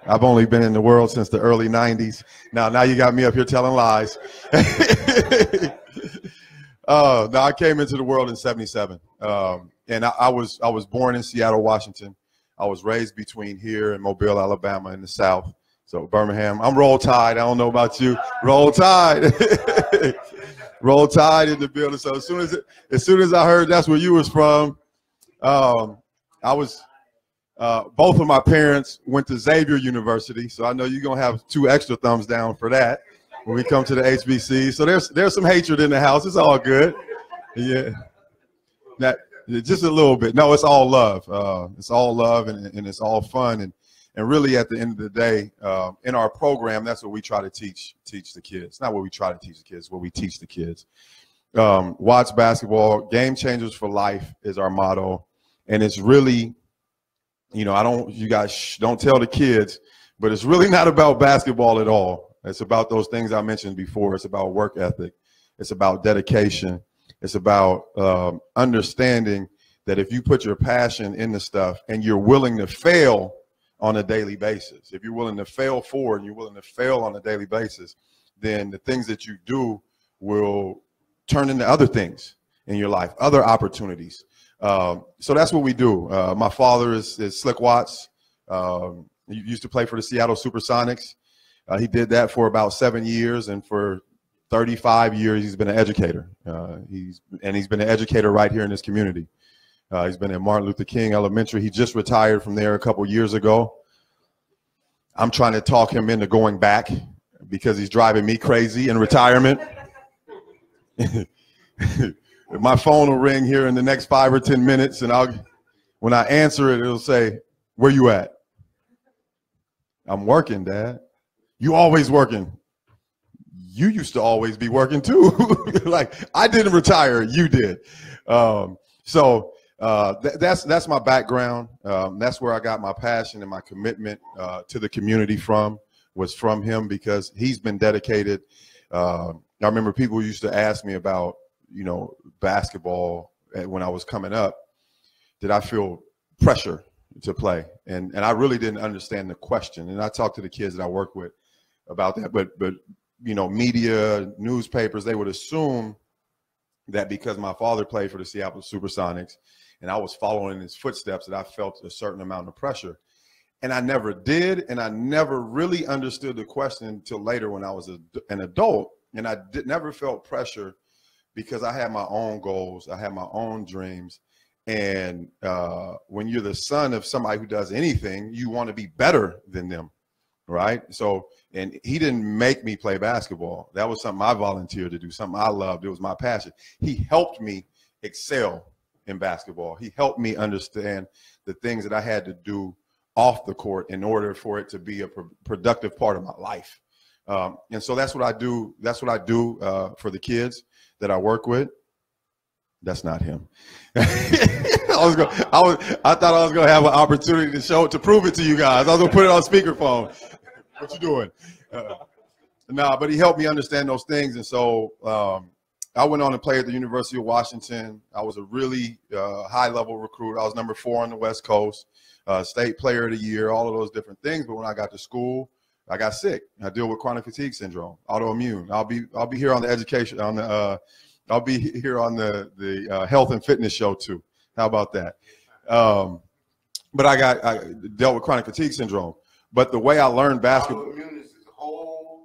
S5: I've only been in the world since the early 90s. Now you got me up here telling lies. No, I came into the world in 77. And I was born in Seattle, Washington. I was raised between here and Mobile, Alabama in the South. So Birmingham, I'm Roll Tide. I don't know about you. Roll Tide. Roll Tide in the building. So as soon as I heard that's where you was from, both of my parents went to Xavier University. So I know you're going to have 2 extra thumbs down for that when we come to the HBC. So there's some hatred in the house. It's all good. Yeah. Just a little bit. No, it's all love. It's all love, and it's all fun. And really, at the end of the day, in our program, that's what we try to teach the kids. Not what we try to teach the kids, what we teach the kids. Watts Basketball, game changers for life is our motto. And it's really, you guys don't tell the kids, but it's really not about basketball at all. It's about those things I mentioned before. It's about work ethic. It's about dedication. It's about understanding that if you put your passion in the stuff and you're willing to fail on a daily basis, if you're willing to fail forward and you're willing to fail on a daily basis, then the things that you do will turn into other things in your life, other opportunities. So that's what we do. My father is Slick Watts. He used to play for the Seattle Supersonics. He did that for about 7 years, and for 35 years, he's been an educator. He's been an educator right here in this community. He's been at Martin Luther King Elementary. He just retired from there a couple years ago. I'm trying to talk him into going back because he's driving me crazy in retirement. My phone will ring here in the next 5 or 10 minutes, and when I answer it, it'll say, "Where you at?" "I'm working, Dad." "You always working." "You used to always be working too." Like, I didn't retire, you did. That's my background. That's where I got my passion and my commitment to the community was from him, because he's been dedicated. I remember people used to ask me about, basketball when I was coming up. Did I feel pressure to play? And I really didn't understand the question. And I talked to the kids that I work with about that, but media, newspapers, they would assume that because my father played for the Seattle Supersonics and I was following in his footsteps, that I felt a certain amount of pressure. And I never did, and I never really understood the question until later when I was an adult. And I never felt pressure because I had my own goals, I had my own dreams. And when you're the son of somebody who does anything, you want to be better than them, right? So, and he didn't make me play basketball. That was something I volunteered to do, something I loved. It was my passion. He helped me excel in basketball. He helped me understand the things that I had to do off the court in order for it to be a productive part of my life. And so that's what I do. That's what I do for the kids that I work with. That's not him. I thought I was gonna have an opportunity to prove it to you guys. I was gonna put it on speakerphone. What you doing? Nah, but he helped me understand those things. And so I went on to play at the University of Washington. I was a really high-level recruit. I was number 4 on the West Coast, state player of the year, all of those different things. But when I got to school, I got sick. I deal with chronic fatigue syndrome, autoimmune. I'll be here on the education on the I'll be here on the health and fitness show too. How about that? But I dealt with chronic fatigue syndrome. But the way I learned basketball.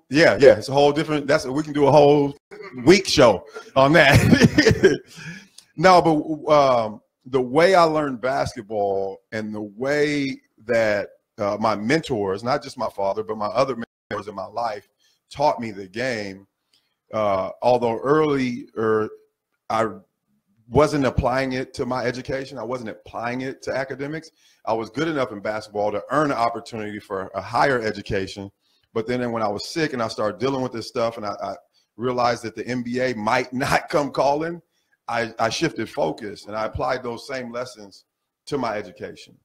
S5: Yeah, it's a whole different. We can do a whole week show on that. No, but the way I learned basketball and the way that my mentors, not just my father, but my other mentors in my life, taught me the game. Although earlier I wasn't applying it to my education, I wasn't applying it to academics. I was good enough in basketball to earn an opportunity for a higher education. But then when I was sick and I started dealing with this stuff and I realized that the NBA might not come calling, I shifted focus and I applied those same lessons to my education.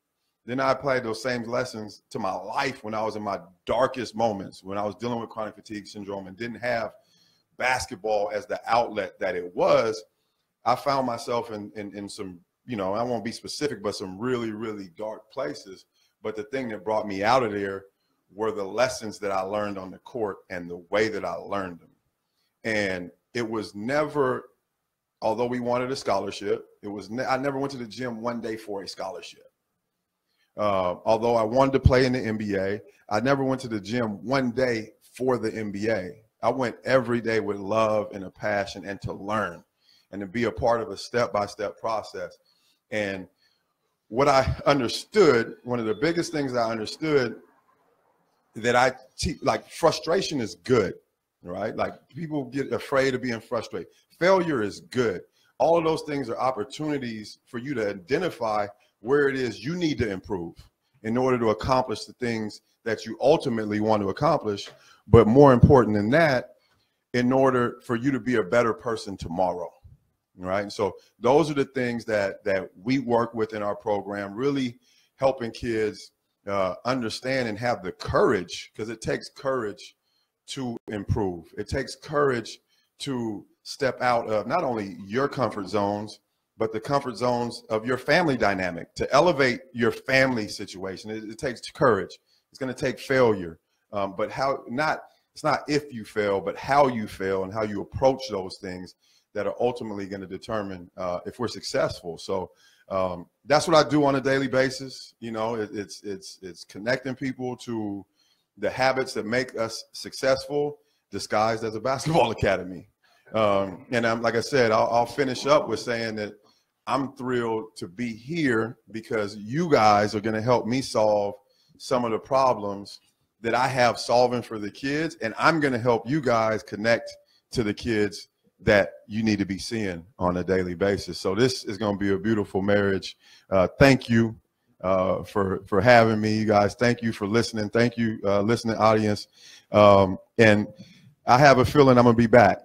S5: Then I applied those same lessons to my life when I was in my darkest moments, when I was dealing with chronic fatigue syndrome and didn't have basketball as the outlet that it was. I found myself in some, I won't be specific, but some really, really dark places. But the thing that brought me out of there were the lessons that I learned on the court and the way that I learned them. And it was never, although we wanted a scholarship, I never went to the gym one day for a scholarship. Although I wanted to play in the NBA, I never went to the gym one day for the NBA. I went every day with love and a passion and to learn and to be a part of a step-by-step process. And what I understood, one of the biggest things I understood that like frustration is good, right? Like people get afraid of being frustrated. Failure is good. All of those things are opportunities for you to identify where it is you need to improve in order to accomplish the things that you ultimately want to accomplish. But more important than that, in order for you to be a better person tomorrow, right? And so those are the things that we work with in our program, really helping kids understand and have the courage, because it takes courage to improve. It takes courage to step out of not only your comfort zones, but the comfort zones of your family dynamic, to elevate your family situation. It takes courage. It's going to take failure. But it's not if you fail, but how you fail and how you approach those things that are ultimately going to determine if we're successful. So that's what I do on a daily basis. It's connecting people to the habits that make us successful, disguised as a basketball academy. And like I said, I'll finish up with saying that I'm thrilled to be here because you guys are going to help me solve some of the problems that I have solving for the kids, and I'm going to help you guys connect to the kids that you need to be seeing on a daily basis. So this is going to be a beautiful marriage. Thank you for having me, you guys. Thank you for listening. Thank you, listening audience. And I have a feeling I'm going to be back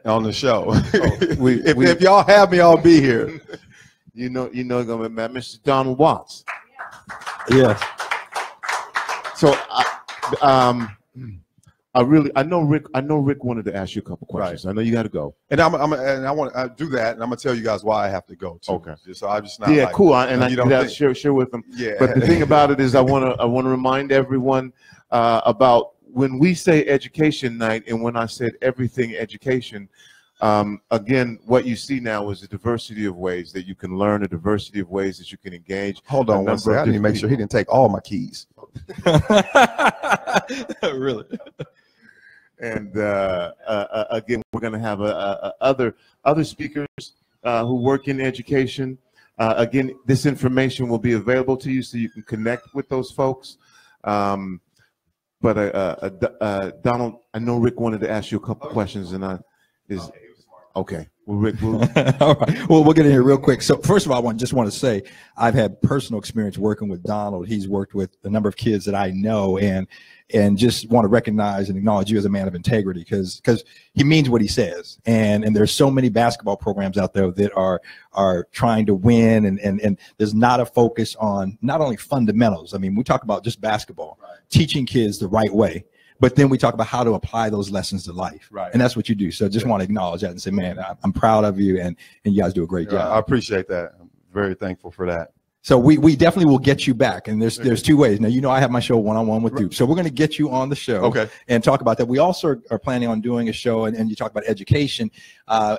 S5: on the show. If y'all have me, I'll be here.
S2: You're going to be Mr. Donald Watts.
S4: Yeah.
S2: So I know Rick wanted to ask you a couple questions. Right. I know you got to go.
S5: And I want to do that, and I'm gonna tell you guys why I have to go too. Okay. So I'm just not.
S2: Yeah,
S5: like,
S2: cool. And I don't share with them.
S5: Yeah.
S2: But the thing about it is, I want to remind everyone about when we say education night, and when I said everything education. Again, what you see now is a diversity of ways that you can learn, a diversity of ways that you can engage.
S5: Hold on one second. I need to make sure he didn't take all my keys.
S4: Really?
S2: And again, we're going to have other speakers who work in education. Again, this information will be available to you so you can connect with those folks. But Donald, I know Rick wanted to ask you a couple questions, and Okay.
S4: All right. Well, we'll get in here real quick. So first of all, I just want to say I've had personal experience working with Donald. He's worked with a number of kids that I know, and just want to recognize and acknowledge you as a man of integrity, because he means what he says. And there's so many basketball programs out there that are trying to win, and there's not a focus on not only fundamentals. I mean, we talk about just basketball, teaching kids the right way. But then we talk about how to apply those lessons to life. Right. And that's what you do. So just want to acknowledge that and say, man, I'm proud of you, and you guys do a great job.
S5: I appreciate that. I'm very thankful for that.
S4: So we definitely will get you back. And there's two ways. Now, you know, I have my show one-on-one with Duke. So we're going to get you on the show and talk about that. We also are planning on doing a show, and you talk about education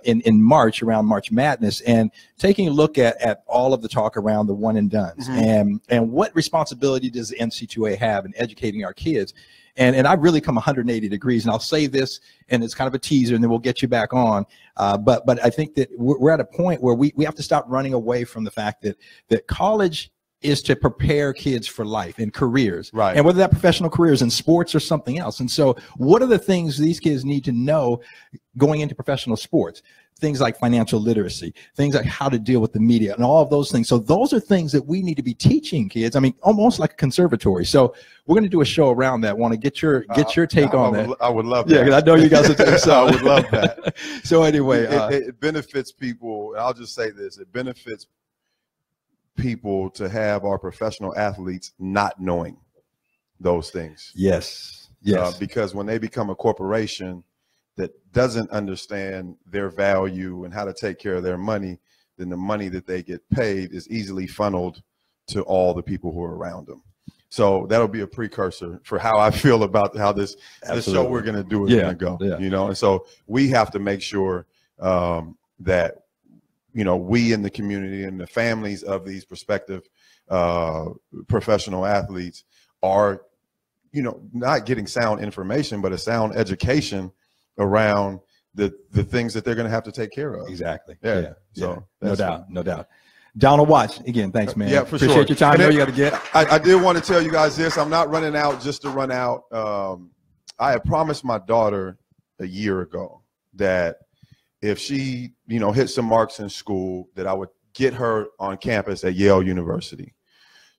S4: in March, around March Madness, and taking a look at all of the talk around the one and dones, and what responsibility does the NC2A have in educating our kids. And I've really come 180 degrees, and I'll say this, and it's kind of a teaser, and then we'll get you back on. But I think that we're at a point where we have to stop running away from the fact that college is to prepare kids for life and careers, right? And whether that professional careers in sports or something else. And so what are the things these kids need to know going into professional sports? Things like financial literacy, things like how to deal with the media, and all of those things. So those are things that we need to be teaching kids. I mean, almost like a conservatory. So we're going to do a show around that. Want to get your take on that?
S5: I would love that.
S4: Yeah, because I know you guys are doing so.
S5: I would love that.
S4: So anyway,
S5: it benefits people. I'll just say this: it benefits people to have our professional athletes not knowing those things.
S4: Yes. Yes.
S5: Because when they become a corporation that doesn't understand their value and how to take care of their money, then the money that they get paid is easily funneled to all the people who are around them. So that'll be a precursor for how I feel about how this show we're going to do is going to go, you know? And so we have to make sure that, you know, we in the community and the families of these prospective professional athletes are, you know, not getting sound information, but a sound education around the things that they're going to have to take care of.
S4: Exactly.
S5: Yeah. So
S4: no doubt. Donald Watts, again, thanks, man.
S5: Yeah, for
S4: Appreciate
S5: sure.
S4: your time. I know you got to get.
S5: I did want to tell you guys this. I'm not running out just to run out. I had promised my daughter a year ago that if she, you know, hit some marks in school, that I would get her on campus at Yale University.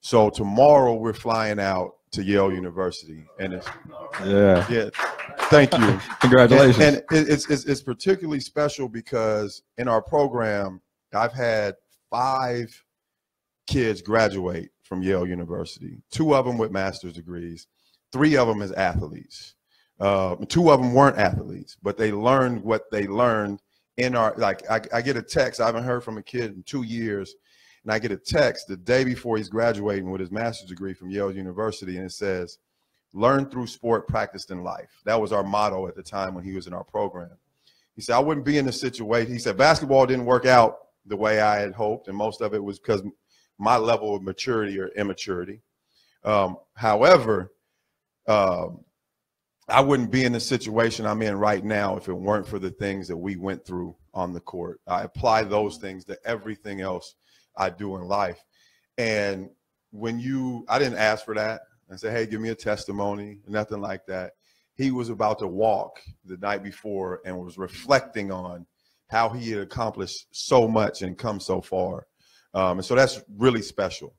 S5: So tomorrow we're flying out to Yale University, and it's thank you.
S4: Congratulations.
S5: And it's particularly special because in our program, I've had 5 kids graduate from Yale University, 2 of them with master's degrees, 3 of them as athletes. 2 of them weren't athletes, but they learned what they learned in our, like, I get a text. I haven't heard from a kid in 2 years. And I get a text the day before he's graduating with his master's degree from Yale University, and it says, "Learn through sport, practiced in life." That was our motto at the time when he was in our program. He said, "I wouldn't be in this situation." He said, "Basketball didn't work out the way I had hoped, and most of it was because my level of maturity or immaturity. However, I wouldn't be in the situation I'm in right now if it weren't for the things that we went through on the court. I apply those things to everything else I do in life." And when I didn't ask for that and say, "Hey, give me a testimony," nothing like that. He was about to walk the night before and was reflecting on how he had accomplished so much and come so far. And so that's really special.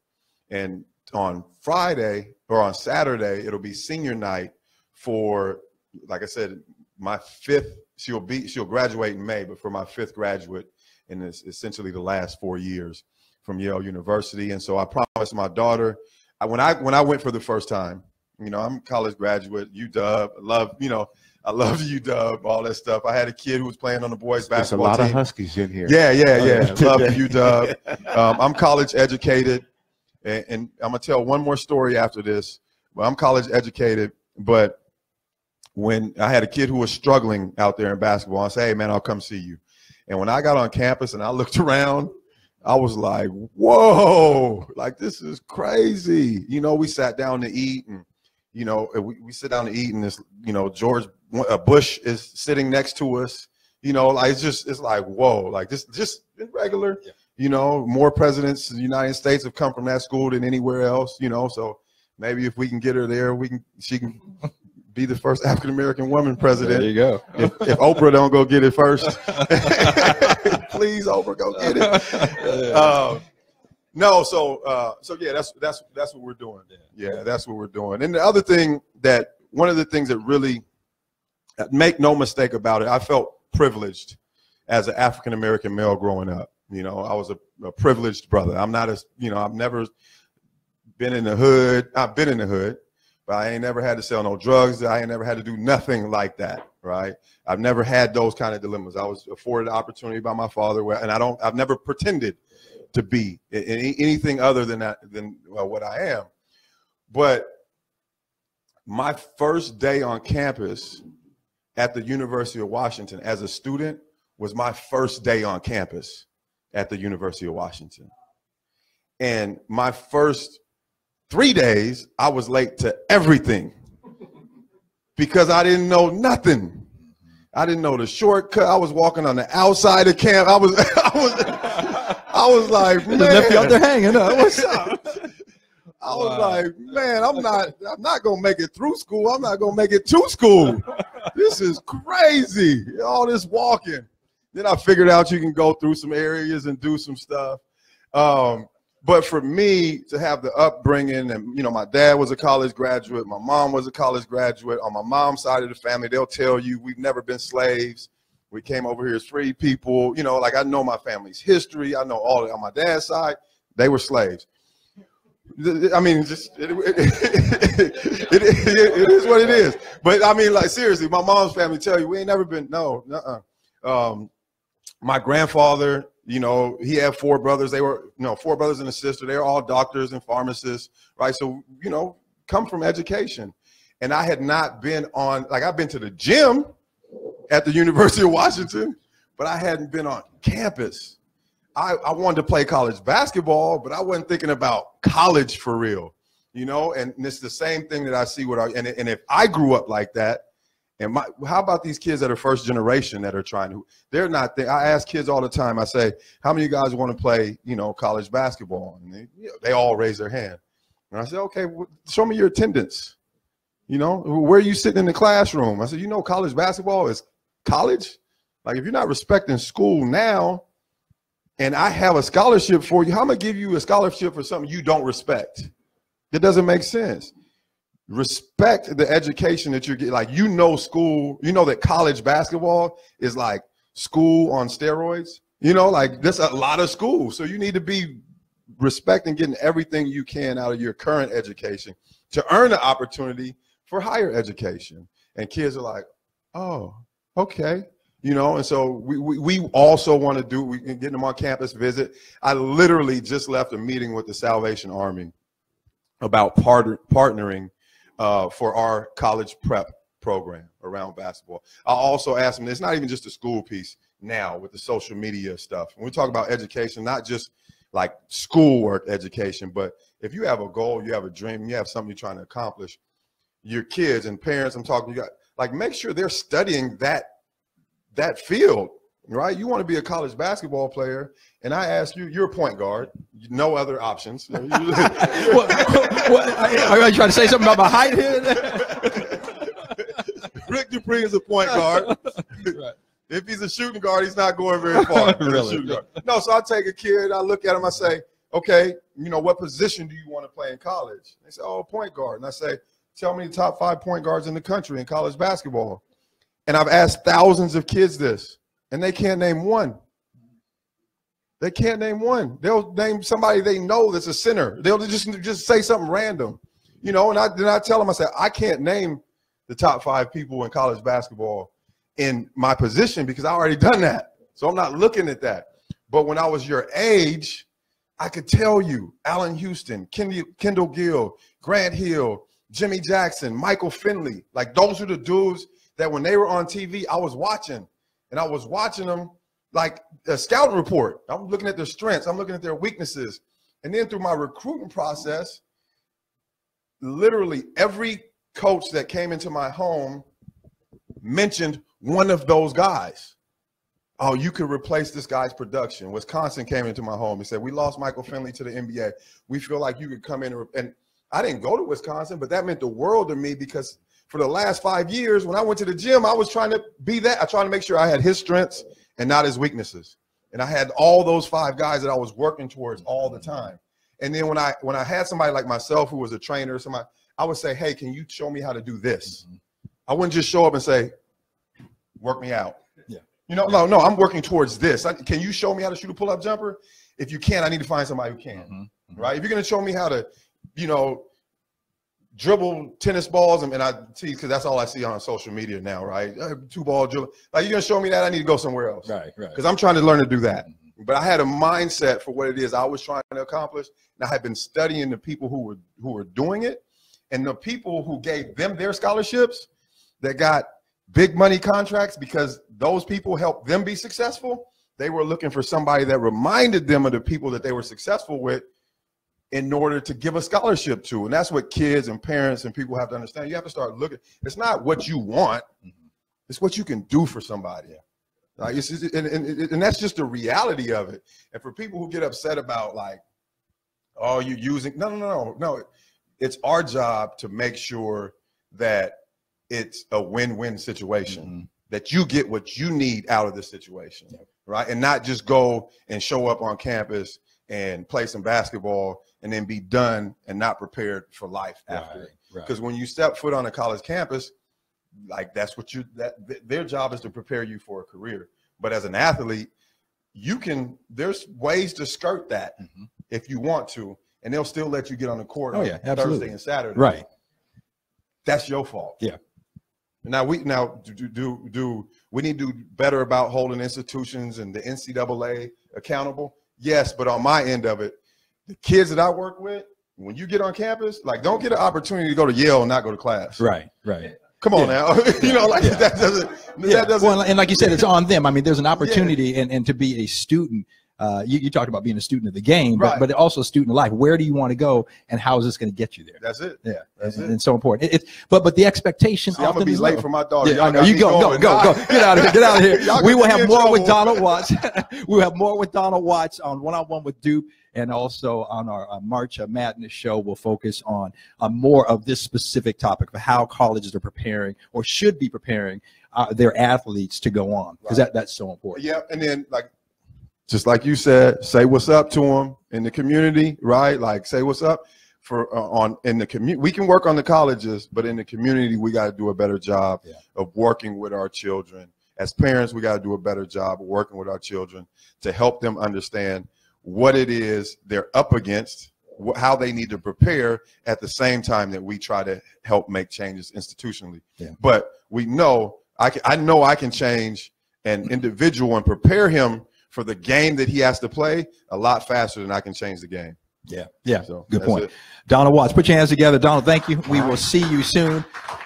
S5: And on Friday or on Saturday, it'll be senior night for, like I said, my 5th, she'll graduate in May, but for my 5th graduate in this, essentially the last 4 years from Yale University. And so I promised my daughter, when I went for the first time, you know, I'm a college graduate, UW, I love UW, all that stuff. I had a kid who was playing on the boys basketball team.
S2: There's a lot of Huskies in here.
S5: Yeah. Love UW. I'm college educated, and I'm gonna tell one more story after this. Well, I'm college educated, but when I had a kid who was struggling out there in basketball, I said, "Hey man, I'll come see you." And when I got on campus and I looked around, I was like, whoa, like this is crazy. You know, we sat down to eat, and, you know, we sit down to eat, and this, you know, George Bush is sitting next to us. You know, like it's like, whoa, like this just regular, you know, more presidents of the United States have come from that school than anywhere else, you know. So maybe if we can get her there, she can be the first African American woman president.
S4: There you go.
S5: If Oprah don't go get it first, please, Oprah, go get it. No, so yeah, that's what we're doing. Yeah, that's what we're doing. And the other thing one of the things that really, make no mistake about it, I felt privileged as an African American male growing up. You know, I was a privileged brother. I'm not I've never been in the hood. I've been in the hood, but I ain't never had to sell no drugs. I ain't never had to do nothing like that, right? I've never had those kind of dilemmas. I was afforded the opportunity by my father, and I've never pretended to be anything other than that, what I am. But my first day on campus at the University of Washington as a student was my first day on campus at the University of Washington. And my first 3 days, I was late to everything because I didn't know nothing. I didn't know the shortcut. I was walking on the outside of camp. I was like, man.
S4: Just left you out there hanging. What's up?
S5: I was like, man, I'm not gonna make it through school. I'm not gonna make it to school. This is crazy. All this walking. Then I figured out you can go through some areas and do some stuff. But for me to have the upbringing, and my dad was a college graduate, my mom was a college graduate. On my mom's side of the family, they'll tell you we've never been slaves. We came over here as free people. Like I know my family's history. I know all on my dad's side, they were slaves. I mean, it is what it is. But I mean, like seriously, my mom's family tell you we ain't never been. My grandfather, he had 4 brothers. They were, 4 brothers and a sister. They were all doctors and pharmacists, right? So, come from education. And I had not been I've been to the gym at the University of Washington, but I hadn't been on campus. I wanted to play college basketball, but I wasn't thinking about college for real, and it's the same thing that I see and if I grew up like that, and how about these kids that are first generation that are trying to, they're not there. I ask kids all the time, I say, how many of you guys want to play, college basketball? And they all raise their hand. And I say, okay, well, show me your attendance. Where are you sitting in the classroom? I said, college basketball is college. Like if you're not respecting school now, and I have a scholarship for you, how am I give you a scholarship for something you don't respect? That doesn't make sense. Respect the education that you're getting. Like, school, that college basketball is like school on steroids. Like that's a lot of school. So you need to be respecting getting everything you can out of your current education to earn the opportunity for higher education. And kids are like, oh, okay. And so we also want to we can get them on campus visit. I literally just left a meeting with the Salvation Army about partnering for our college prep program around basketball. I also asked them, it's not even just a school piece now with the social media stuff. When we talk about education, not just like schoolwork education, but if you have a goal, you have a dream, you have something you're trying to accomplish, your kids and parents, make sure they're studying that field, right? You want to be a college basketball player, and I ask you, you're a point guard, no other options.
S4: What, are you trying to say something about my height here?
S5: Rick Dupree is a point guard. Right. If he's a shooting guard, he's not going very far.
S4: Really?
S5: No, so I take a kid, I look at him, I say, okay, what position do you want to play in college? They say, oh, point guard. And I say, tell me the top 5 point guards in the country in college basketball. And I've asked thousands of kids this, and they can't name one. They can't name one. They'll name somebody they know that's a center. They'll just say something random, and then I tell them, I say, I can't name the top 5 people in college basketball in my position because I already done that. So I'm not looking at that. But when I was your age, I could tell you Allen Houston, Kendall Gill, Grant Hill, Jimmy Jackson, Michael Finley. Like those are the dudes that when they were on TV, I was watching, and I was watching them like a scouting report. I'm looking at their strengths. I'm looking at their weaknesses. And then through my recruiting process, literally every coach that came into my home mentioned one of those guys. Oh, you could replace this guy's production. Wisconsin came into my home and said, we lost Michael Finley to the NBA. We feel like you could come in and I didn't go to Wisconsin, but that meant the world to me because for the last 5 years, when I went to the gym, I was trying to be that. I tried to make sure I had his strengths and not his weaknesses. And I had all those 5 guys that I was working towards all the time. And then when I had somebody like myself who was a trainer, somebody, I would say, hey, can you show me how to do this? I wouldn't just show up and say, work me out. Yeah. You know, no, I'm working towards this. Can you show me how to shoot a pull-up jumper? If you can't, I need to find somebody who can, right? If you're going to show me how to, you know, dribble tennis balls, and I see, because that's all I see on social media now, right? 2-ball dribble. Like, you're going to show me that, I need to go somewhere else. Right. Because I'm trying to learn to do that. But I had a mindset for what it is I was trying to accomplish, and I had been studying the people who were doing it, and the people who gave them their scholarships that got big money contracts because those people helped them be successful. They were looking for somebody that reminded them of the people that they were successful with in order to give a scholarship to. And that's what kids and parents and people have to understand. You have to start looking. It's not what you want. It's what you can do for somebody. Like, and that's just the reality of it. And for people who get upset about, like, oh, you're using, no. It's our job to make sure that it's a win-win situation, that you get what you need out of the situation, right? And not just go and show up on campus and play some basketball and then be done and not prepared for life after. Because when you step foot on a college campus, like, that's what their job is to prepare you for a career. But as an athlete, there's ways to skirt that if you want to, and they'll still let you get on the court on Thursday and Saturday. Right. That's your fault. Yeah. Do we need to do better about holding institutions and the NCAA accountable? Yes, but on my end of it, the kids that I work with, when you get on campus, like, don't get an opportunity to go to Yale and not go to class. Right. Come on now, you know, like, that doesn't. Well, and like you said, it's on them. I mean, there's an opportunity, and to be a student. You talked about being a student of the game, but also a student of life. Where do you want to go, and how is this going to get you there? That's it. Yeah, and it's so important. But the expectation. See, I'm gonna be late for my daughter. Yeah, I know. You go. Get out of here. Get out of here. We will have more with Donald Watts. We'll have more with Donald Watts on One-on-One with Duke. And also on our March Madness show, we'll focus on more of this specific topic of how colleges are preparing or should be preparing their athletes to go on, because that's so important. Yeah, and then, like, just like you said, say what's up to them in the community, right? Like, say what's up in the community. We can work on the colleges, but in the community, we got to do a better job of working with our children. As parents, we got to do a better job of working with our children to help them understand what it is they're up against, how they need to prepare at the same time that we try to help make changes institutionally. But we know, I know I can change an individual and prepare him for the game that he has to play a lot faster than I can change the game. So, good point. Donald Watts, put your hands together. Donald, thank you. We will see you soon.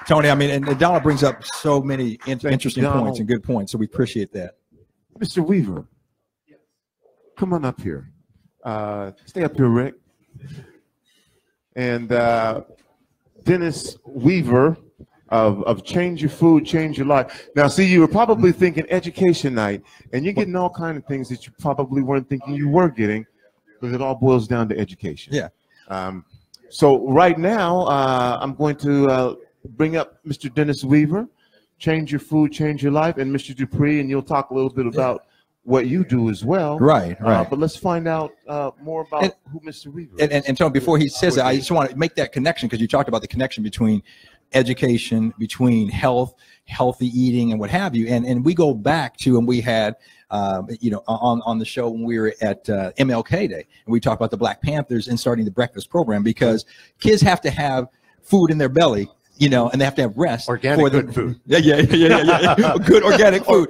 S5: Tony, I mean, and Donald brings up so many interesting points and good points, so we appreciate that.
S2: Mr. Weaver. Come on up here. Stay up here, Rick. And Dennis Weaver of Change Your Food, Change Your Life. Now, see, you were probably thinking education night, and you're getting all kinds of things that you probably weren't thinking you were getting, because it all boils down to education. Yeah. So right now, I'm going to bring up Mr. Dennis Weaver, Change Your Food, Change Your Life, and Mr. Dupree, and you'll talk a little bit about what you do as well. Right. But let's find out more about who Mr. Weaver is. And Tony, before he says that, I just want to make that connection, because you talked about the connection between education, between health, healthy eating, and what have you. And we go back to when we had, on the show when we were at MLK Day, and we talked about the Black Panthers and starting the breakfast program, because kids have to have food in their belly, and they have to have rest. Organic for good food. Yeah. Good organic food.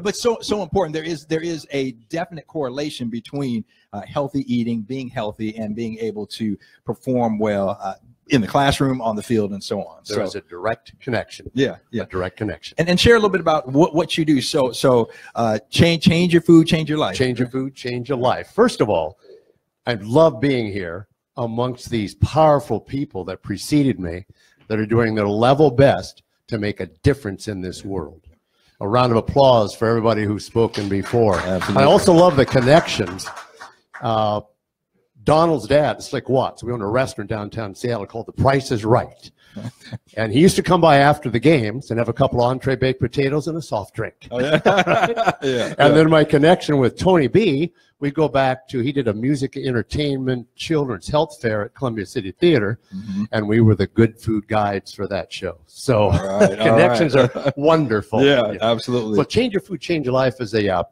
S2: But so important. There is a definite correlation between healthy eating, being healthy, and being able to perform well in the classroom, on the field, and so on.
S9: There is a direct connection. Yeah. A direct connection.
S2: And share a little bit about what you do. So change your food, change your life.
S9: Change your food, change your life. First of all, I love being here amongst these powerful people that preceded me, that are doing their level best to make a difference in this world. A round of applause for everybody who's spoken before. Absolutely. I also love the connections Donald's dad, Slick Watts, we own a restaurant downtown Seattle called The Price is Right. And he used to come by after the games and have a couple of entree baked potatoes and a soft drink.
S4: Oh, yeah.
S9: And then my connection with Tony B, we go back to, he did a music, entertainment, children's health fair at Columbia City Theater, and we were the good food guides for that show. So connections are wonderful.
S4: Yeah, absolutely.
S9: So Change Your Food, Change Your Life is a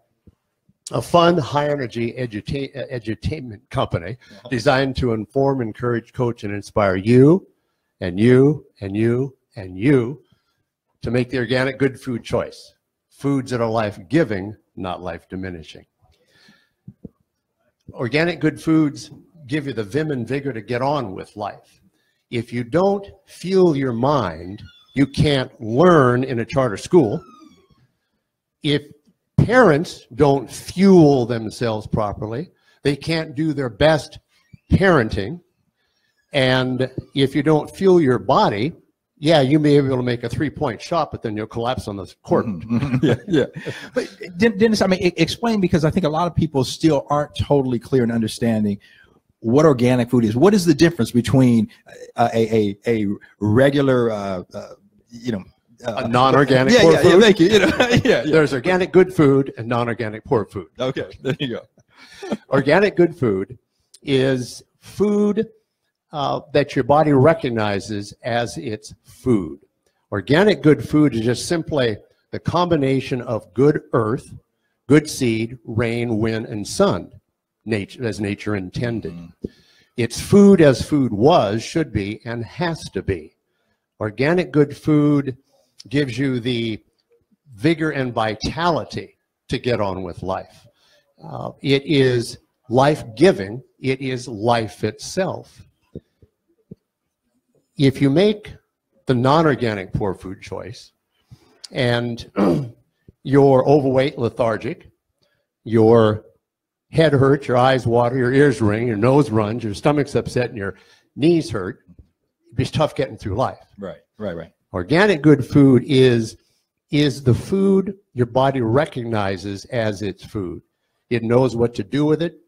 S9: fun, high-energy edutainment company designed to inform, encourage, coach, and inspire you and you and you and you to make the organic good food choice. Foods that are life-giving, not life-diminishing. Organic good foods give you the vim and vigor to get on with life. If you don't fuel your mind, you can't learn in a charter school. If parents don't fuel themselves properly, they can't do their best parenting. And if you don't fuel your body, yeah, you may be able to make a three-point shot, but then you'll collapse on the court.
S4: Yeah. But Dennis, I mean, explain, because I think a lot of people still aren't totally clear in understanding what organic food is. What is the difference between a regular,
S9: a non-organic poor food?
S4: Yeah, thank you.
S9: There's organic good food and non-organic poor food.
S4: Okay, there you go.
S9: Organic good food is food that your body recognizes as its food. Organic good food is just simply the combination of good earth, good seed, rain, wind, and sun, as nature intended. It's food as food was, should be, and has to be. Organic good food gives you the vigor and vitality to get on with life. It is life-giving. It is life itself. If you make the non-organic poor food choice and you're overweight, lethargic, your head hurts, your eyes water, your ears ring, your nose runs, your stomach's upset, and your knees hurt, it's tough getting through life.
S4: Right.
S9: Organic good food is the food your body recognizes as its food. It knows what to do with it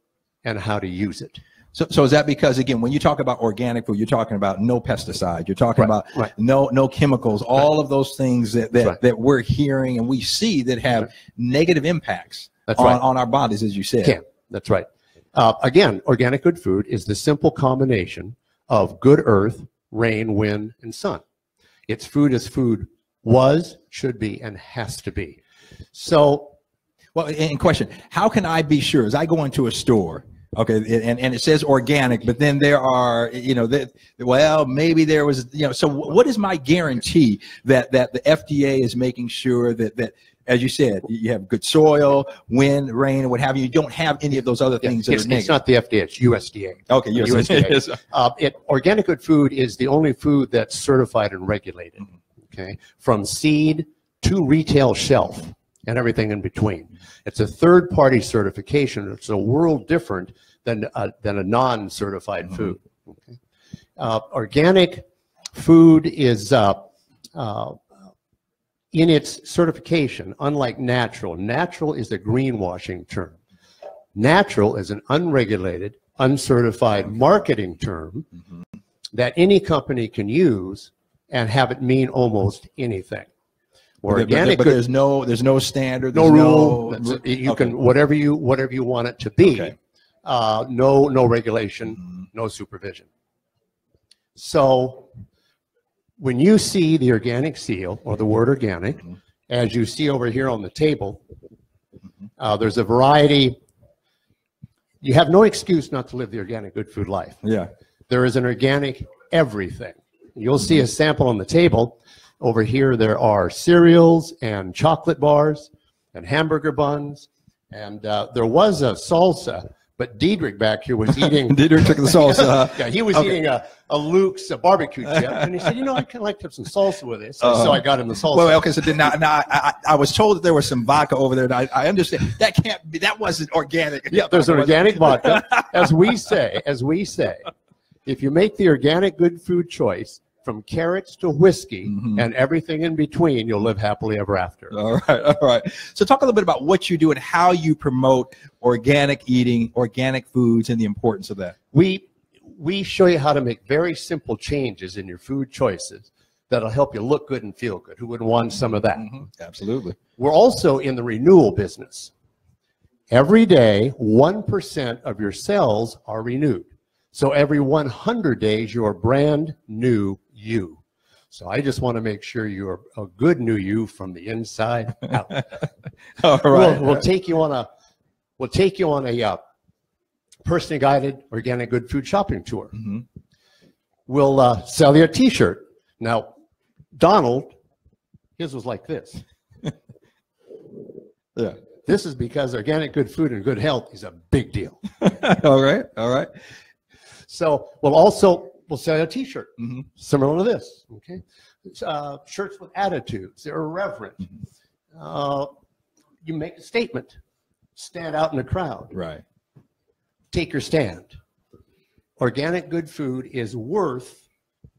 S9: and how to use it.
S4: So is that because, again, when you talk about organic food, you're talking about no pesticide, you're talking about no chemicals, all of those things that we're hearing and we see that have negative impacts on our bodies, as you said.
S9: That's right. Again, organic good food is the simple combination of good earth, rain, wind, and sun. It's food as food was, should be, and has to be. So,
S4: well, and question, how can I be sure, as I go into a store, okay, and it says organic, but then there are, well, maybe there was, so what is my guarantee that the FDA is making sure that, as you said, you have good soil, wind, rain, and what have you. You don't have any of those other things that are negative.
S9: It's not the FDA, it's USDA.
S4: Okay, USDA.
S9: Organic good food is the only food that's certified and regulated, okay, from seed to retail shelf and everything in between. It's a third-party certification. It's a world different than a non-certified food. Okay? Organic food is in its certification, unlike natural. Natural is a greenwashing term. Natural is an unregulated, uncertified marketing term that any company can use and have it mean almost anything.
S4: Organic, but there's no standard,
S9: no rule. You can whatever you want it to be.
S4: Okay.
S9: No regulation, no supervision. So when you see the organic seal or the word organic, as you see over here on the table, there's a variety. You have no excuse not to live the organic good food life.
S4: Yeah.
S9: There is an organic everything. You'll see a sample on the table. Over here, there are cereals and chocolate bars and hamburger buns. And there was a salsa, but Diedrich back here was eating.
S4: Diedrich took the salsa.
S9: Yeah, he was eating a Luke's barbecue chip. And he said, I kind of like to have some salsa with it. So I got him the salsa.
S4: Well, okay, so now I was told that there was some vodka over there. And I understand that can't be, that wasn't organic.
S9: Yeah, there's an organic vodka. As we say, if you make the organic good food choice from carrots to whiskey and everything in between, you'll live happily ever after.
S4: All right, all right. So talk a little bit about what you do and how you promote organic eating, organic foods, and the importance of that.
S9: We show you how to make very simple changes in your food choices that'll help you look good and feel good. Who wouldn't want some of that?
S4: Absolutely.
S9: We're also in the renewal business. Every day, 1% of your cells are renewed. So every 100 days, you're brand new you. So I just want to make sure you're a good new you from the inside out.
S4: All right.
S9: We'll take you on a personally guided organic good food shopping tour. We'll sell you a T-shirt. Now, Donald, his was like this.
S4: Yeah.
S9: This is because organic good food and good health is a big deal.
S4: All right. All right.
S9: So we'll sell you a T-shirt similar to this. Okay, shirts with attitudes. They're irreverent. You make a statement. Stand out in the crowd.
S4: Right.
S9: Take your stand. Organic good food is worth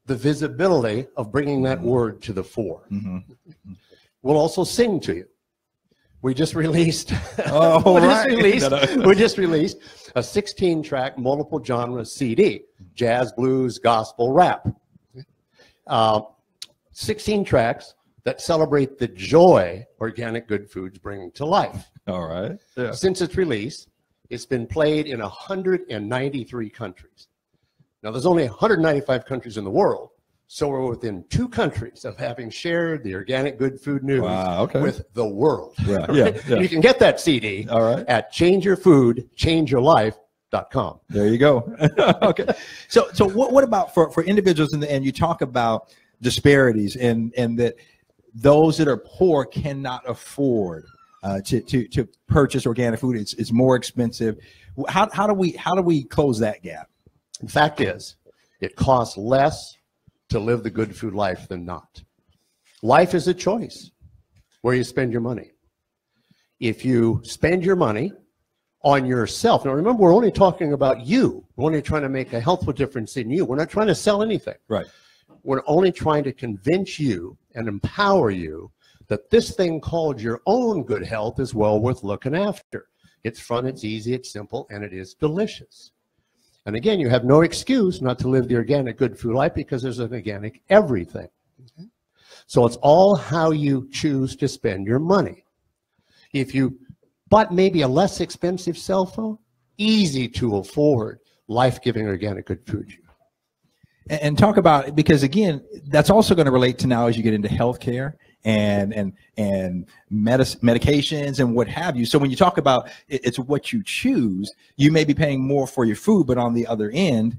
S9: the visibility of bringing that word to the fore. We'll also sing to you. We just released. We just released a 16-track multiple genre CD: jazz, blues, gospel, rap. 16 tracks that celebrate the joy organic good foods bring to life.
S4: All right. Yeah.
S9: Since its release, it's been played in 193 countries. Now, there's only 195 countries in the world, so we're within 2 countries of having shared the organic good food news with the world.
S4: Yeah.
S9: You can get that CD at changeyourfood.changeyourlife.com.
S4: There you go. Okay. So what about for individuals and you talk about disparities and that those that are poor cannot afford to purchase organic food. It's more expensive. How do we close that gap?
S9: The fact is, it costs less to live the good food life than not. Life is a choice where you spend your money. If you spend your money on yourself, now remember, we're only talking about you. We're only trying to make a healthful difference in you. We're not trying to sell anything.
S4: Right.
S9: We're only trying to convince you and empower you that this thing called your own good health is well worth looking after. It's fun, it's easy, it's simple, and it is delicious. And again, you have no excuse not to live the organic good food life because there's an organic everything. So it's all how you choose to spend your money. If you bought maybe a less expensive cell phone, easy to afford life-giving organic good food.
S4: And talk about, because again, that's also going to relate to now as you get into healthcare and medications and what have you. So when you talk about it's what you choose, you may be paying more for your food, but on the other end,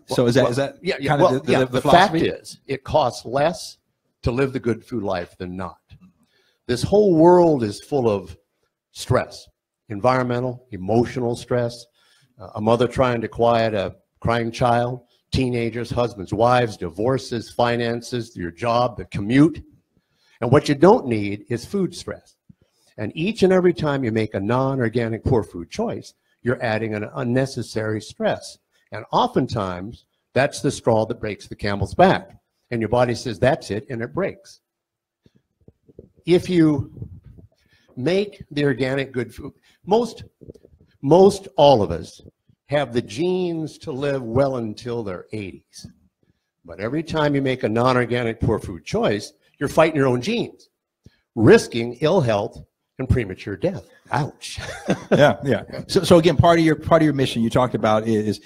S4: so is that kind of the
S9: fact is, it costs less to live the good food life than not. This whole world is full of stress, environmental, emotional stress, a mother trying to quiet a crying child, teenagers, husbands, wives, divorces, finances, your job, the commute. And what you don't need is food stress. And each and every time you make a non-organic poor food choice, you're adding an unnecessary stress. And oftentimes, that's the straw that breaks the camel's back. And your body says, that's it, and it breaks. If you make the organic good food, most all of us have the genes to live well until their 80s. But every time you make a non-organic poor food choice, you're fighting your own genes, risking ill health and premature death. Ouch.
S4: Yeah. So again, part of your mission you talked about is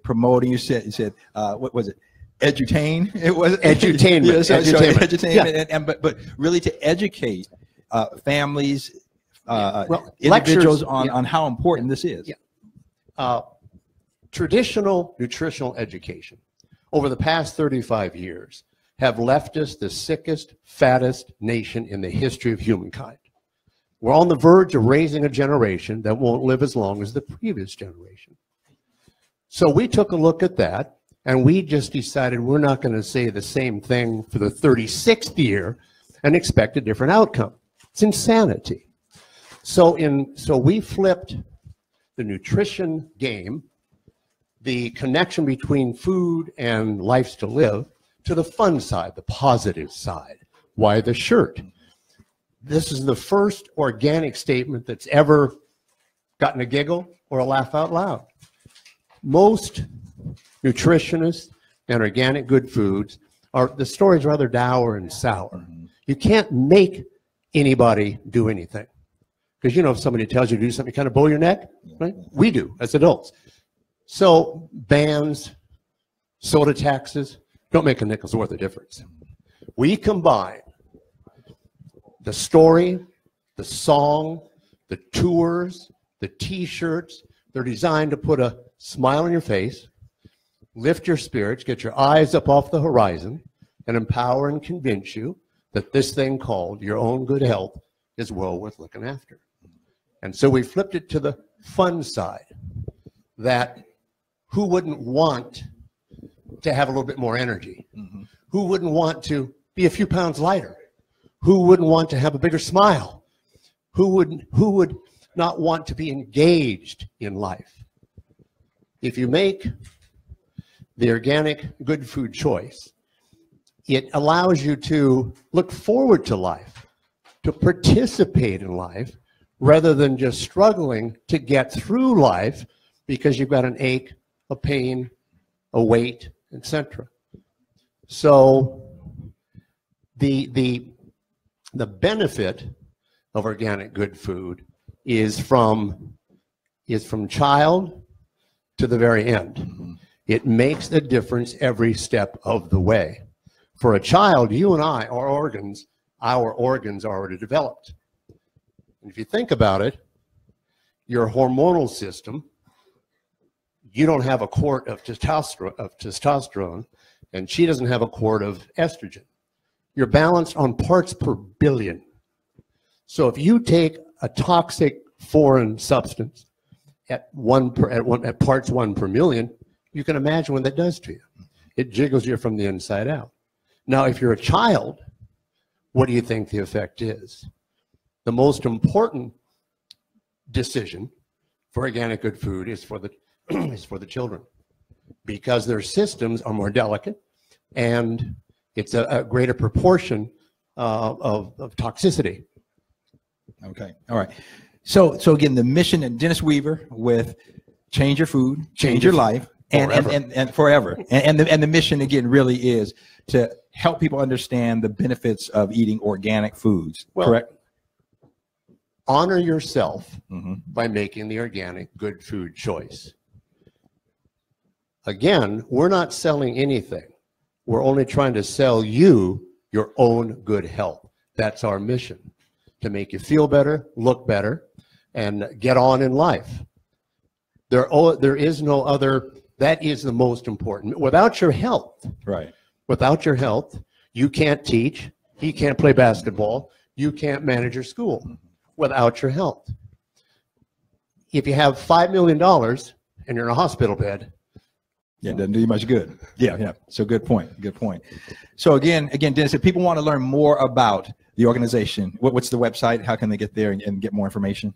S4: promoting. You said what was it? Edutain. It was
S9: edutainment.
S4: Edutainment. But really to educate families, individuals on how important this is.
S9: Traditional nutritional education over the past 35 years have left us the sickest, fattest nation in the history of humankind. We're on the verge of raising a generation that won't live as long as the previous generation. So we took a look at that, and we just decided we're not going to say the same thing for the 36th year and expect a different outcome. It's insanity. So we flipped the nutrition game, the connection between food and lives to live, to the fun side, the positive side. Why the shirt? This is the first organic statement that's ever gotten a giggle or a laugh out loud. Most nutritionists and organic good foods the story's rather dour and sour. You can't make anybody do anything. Because, you know, if somebody tells you to do something, you kind of bow your neck, right? We do as adults. So bans, soda taxes, don't make a nickel's worth of difference. We combine the story, the song, the tours, the T-shirts. They're designed to put a smile on your face, lift your spirits, get your eyes up off the horizon, and empower and convince you that this thing called your own good health is well worth looking after. And so we flipped it to the fun side, that who wouldn't want to have a little bit more energy? Who wouldn't want to be a few pounds lighter? Who wouldn't want to have a bigger smile? Who would not want to be engaged in life? If you make the organic good food choice, it allows you to look forward to life, to participate in life, rather than just struggling to get through life because you've got an ache, a pain, a weight, etc. So the benefit of organic good food is from child to the very end. It makes a difference every step of the way. For a child, you and I, our organs are already developed. And if you think about it, your hormonal system, you don't have a quart of testosterone, and she doesn't have a quart of estrogen. You're balanced on parts per billion. So if you take a toxic foreign substance at parts 1 per million, you can imagine what that does to you. It jiggles you from the inside out. Now, if you're a child, what do you think the effect is? The most important decision for organic good food is for the children, because their systems are more delicate, and it's a greater proportion of toxicity.
S4: Okay, all right. So again, the mission, and Dennis Weaver with Change Your Food, Change Your Life, and forever. And the mission again really is to help people understand the benefits of eating organic foods. Well, correct?
S9: Honor yourself by making the organic good food choice. Again, we're not selling anything. We're only trying to sell you your own good health. That's our mission, to make you feel better, look better, and get on in life. There is no other. That is the most important. Without your health,
S4: right? Without
S9: your health, you can't teach, you can't play basketball, you can't manage your school without your health. If you have $5 million and you're in a hospital bed,
S4: yeah, it doesn't do you much good. Yeah. So good point. Good point. So again, Dennis, if people want to learn more about the organization, what's the website? How can they get there and get more information?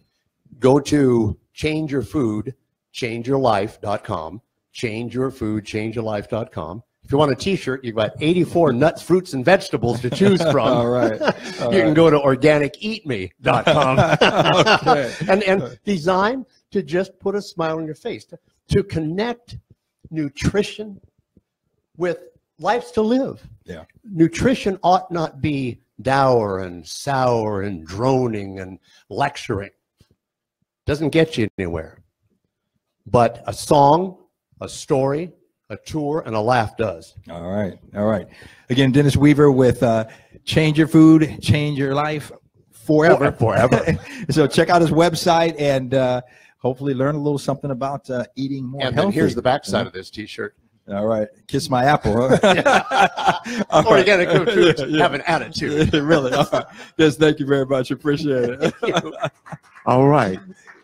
S9: Go to changeyourfood.changeyourlife.com. changeyourfood.changeyourlife.com. If you want a T-shirt, you've got 84 nuts, fruits, and vegetables to choose from.
S4: All right.
S9: You can go to organiceatme.com. Okay. and designed to just put a smile on your face, to connect nutrition with lives to live.
S4: Yeah.
S9: Nutrition ought not be dour and sour and droning and lecturing. Doesn't get you anywhere. But a song, a story, a tour, and a laugh does.
S4: All right. All right. Again, Dennis Weaver with Change Your Food, Change Your Life Forever.
S9: Forever.
S4: So check out his website and hopefully learn a little something about eating more healthy.
S9: And here's the backside of this T-shirt.
S4: All right. Kiss my apple, huh?
S9: Organic good foods have an attitude.
S4: Really? All right. Yes, thank you very much. Appreciate it.
S2: All right.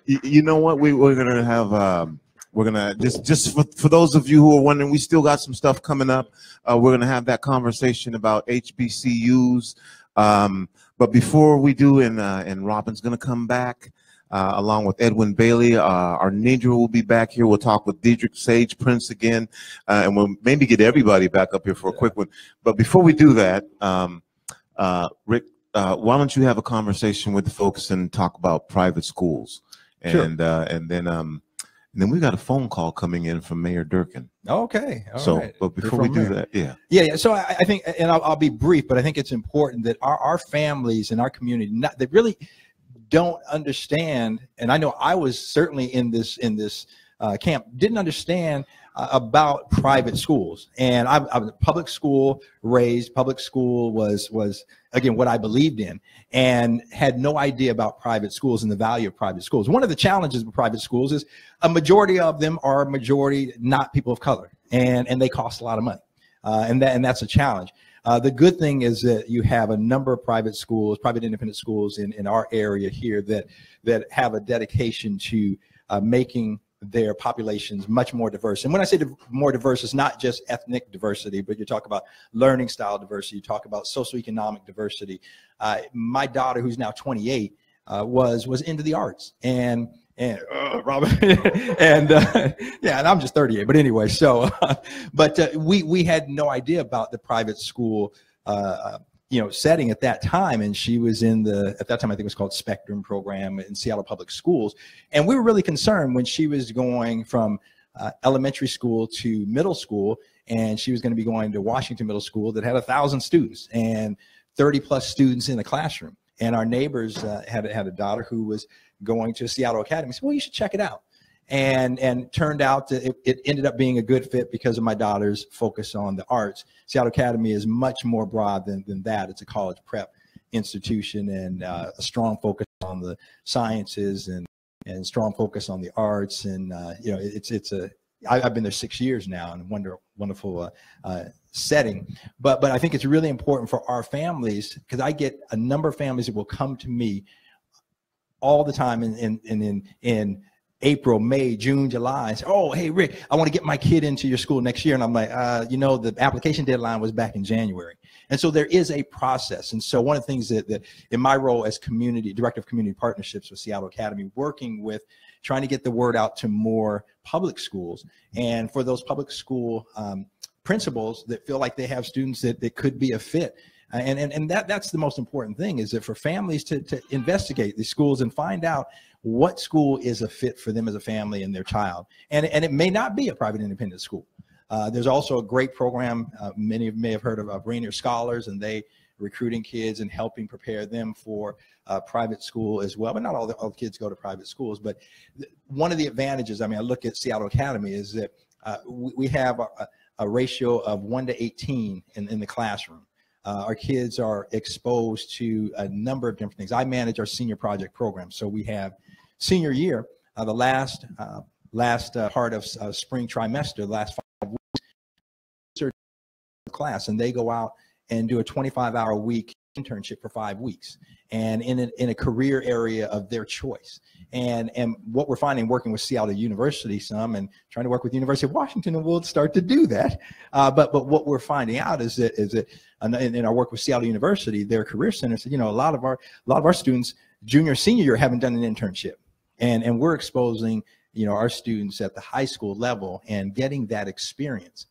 S2: You know what? We're going to have... we're gonna just for those of you who are wondering, we still got some stuff coming up. We're gonna have that conversation about HBCUs. But before we do, and Robin's gonna come back. along with Edwin Bailey. Our Negro will be back here. We'll talk with Diedrich Sage Prince again, and we'll maybe get everybody back up here for a quick one. But before we do that, Rick, why don't you have a conversation with the folks and talk about private schools? And and then we got a phone call coming in from Mayor Durkan.
S4: Okay.
S2: All right. But before we do that,
S4: yeah. So I think, and I'll be brief, but I think it's important that our families and our community, they really don't understand. And I know I was certainly in this camp, didn't understand about private schools. And I was public school raised. Public school was again what I believed in, and had no idea about private schools and the value of private schools. One of the challenges with private schools is a majority of them are not people of color, and they cost a lot of money, and that's a challenge. The good thing is that you have a number of private schools, private independent schools in our area here that have a dedication to making their populations much more diverse. And when I say more diverse, it's not just ethnic diversity, but you talk about learning style diversity, you talk about socioeconomic diversity. My daughter, who's now 28, was into the arts, and Robert, and yeah, and I'm just 38, but anyway, so, but we had no idea about the private school setting at that time. And she was in at that time, I think it was called Spectrum program in Seattle Public Schools. And we were really concerned when she was going from elementary school to middle school, and she was going to be going to Washington Middle School that had 1,000 students and 30+ students in the classroom. And our neighbors had a daughter who was going to Seattle Academy. So, well, you should check it out. And turned out that it ended up being a good fit because of my daughter's focus on the arts. Seattle Academy is much more broad than that. It's a college prep institution, and a strong focus on the sciences and strong focus on the arts. And I've been there 6 years now, and wonderful setting. But I think it's really important for our families, because I get a number of families that will come to me all the time in April, May, June, July, and say, oh, hey, Rick, I want to get my kid into your school next year. And I'm like, the application deadline was back in January. And so there is a process. And so one of the things that in my role as director of community partnerships with Seattle Academy, working with trying to get the word out to more public schools, and for those public school principals that feel like they have students that could be a fit. And that's the most important thing, is that for families to investigate these schools and find out what school is a fit for them as a family and their child. And it may not be a private independent school. There's also a great program, many of you may have heard of Rainier Scholars, and they recruiting kids and helping prepare them for private school as well. But not all the kids go to private schools. But one of the advantages, I look at Seattle Academy, is that we have a ratio of 1 to 18 in the classroom. Our kids are exposed to a number of different things. I manage our senior project program. So we have senior year, the last part of spring trimester, the last 5 weeks, class, and they go out and do a 25-hour week internship for 5 weeks, and in a career area of their choice. And what we're finding, working with Seattle University some, and trying to work with the University of Washington, and we'll start to do that. But what we're finding out is that in our work with Seattle University, their career center said, a lot of our students, junior, senior year, haven't done an internship, and we're exposing our students at the high school level and getting that experience.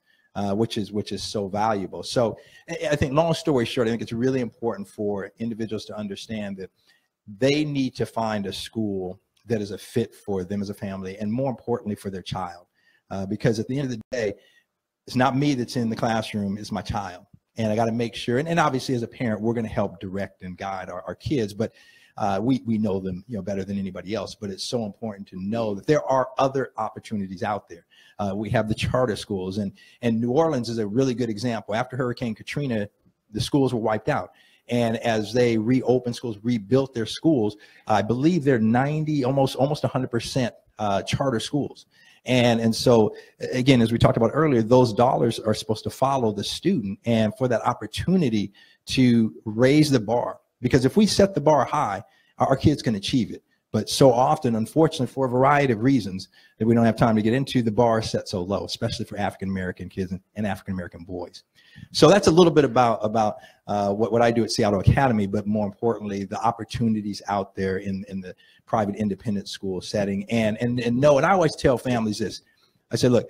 S4: Which is so valuable. So I think, long story short, I think it's really important for individuals to understand that they need to find a school that is a fit for them as a family, and more importantly for their child. Because at the end of the day, it's not me that's in the classroom, it's my child. And I got to make sure, and obviously as a parent, we're going to help direct and guide our kids, but we know them better than anybody else. But it's so important to know that there are other opportunities out there. We have the charter schools, and New Orleans is a really good example. After Hurricane Katrina, the schools were wiped out. And as they reopened schools, rebuilt their schools, I believe they're 90, almost 100% charter schools. And so, again, as we talked about earlier, those dollars are supposed to follow the student, and for that opportunity to raise the bar. Because if we set the bar high, our kids can achieve it. But so often, unfortunately, for a variety of reasons that we don't have time to get into, the bar is set so low, especially for African-American kids and African-American boys. So that's a little bit about what I do at Seattle Academy, but more importantly, the opportunities out there in the private independent school setting. And I always tell families this. I said, look,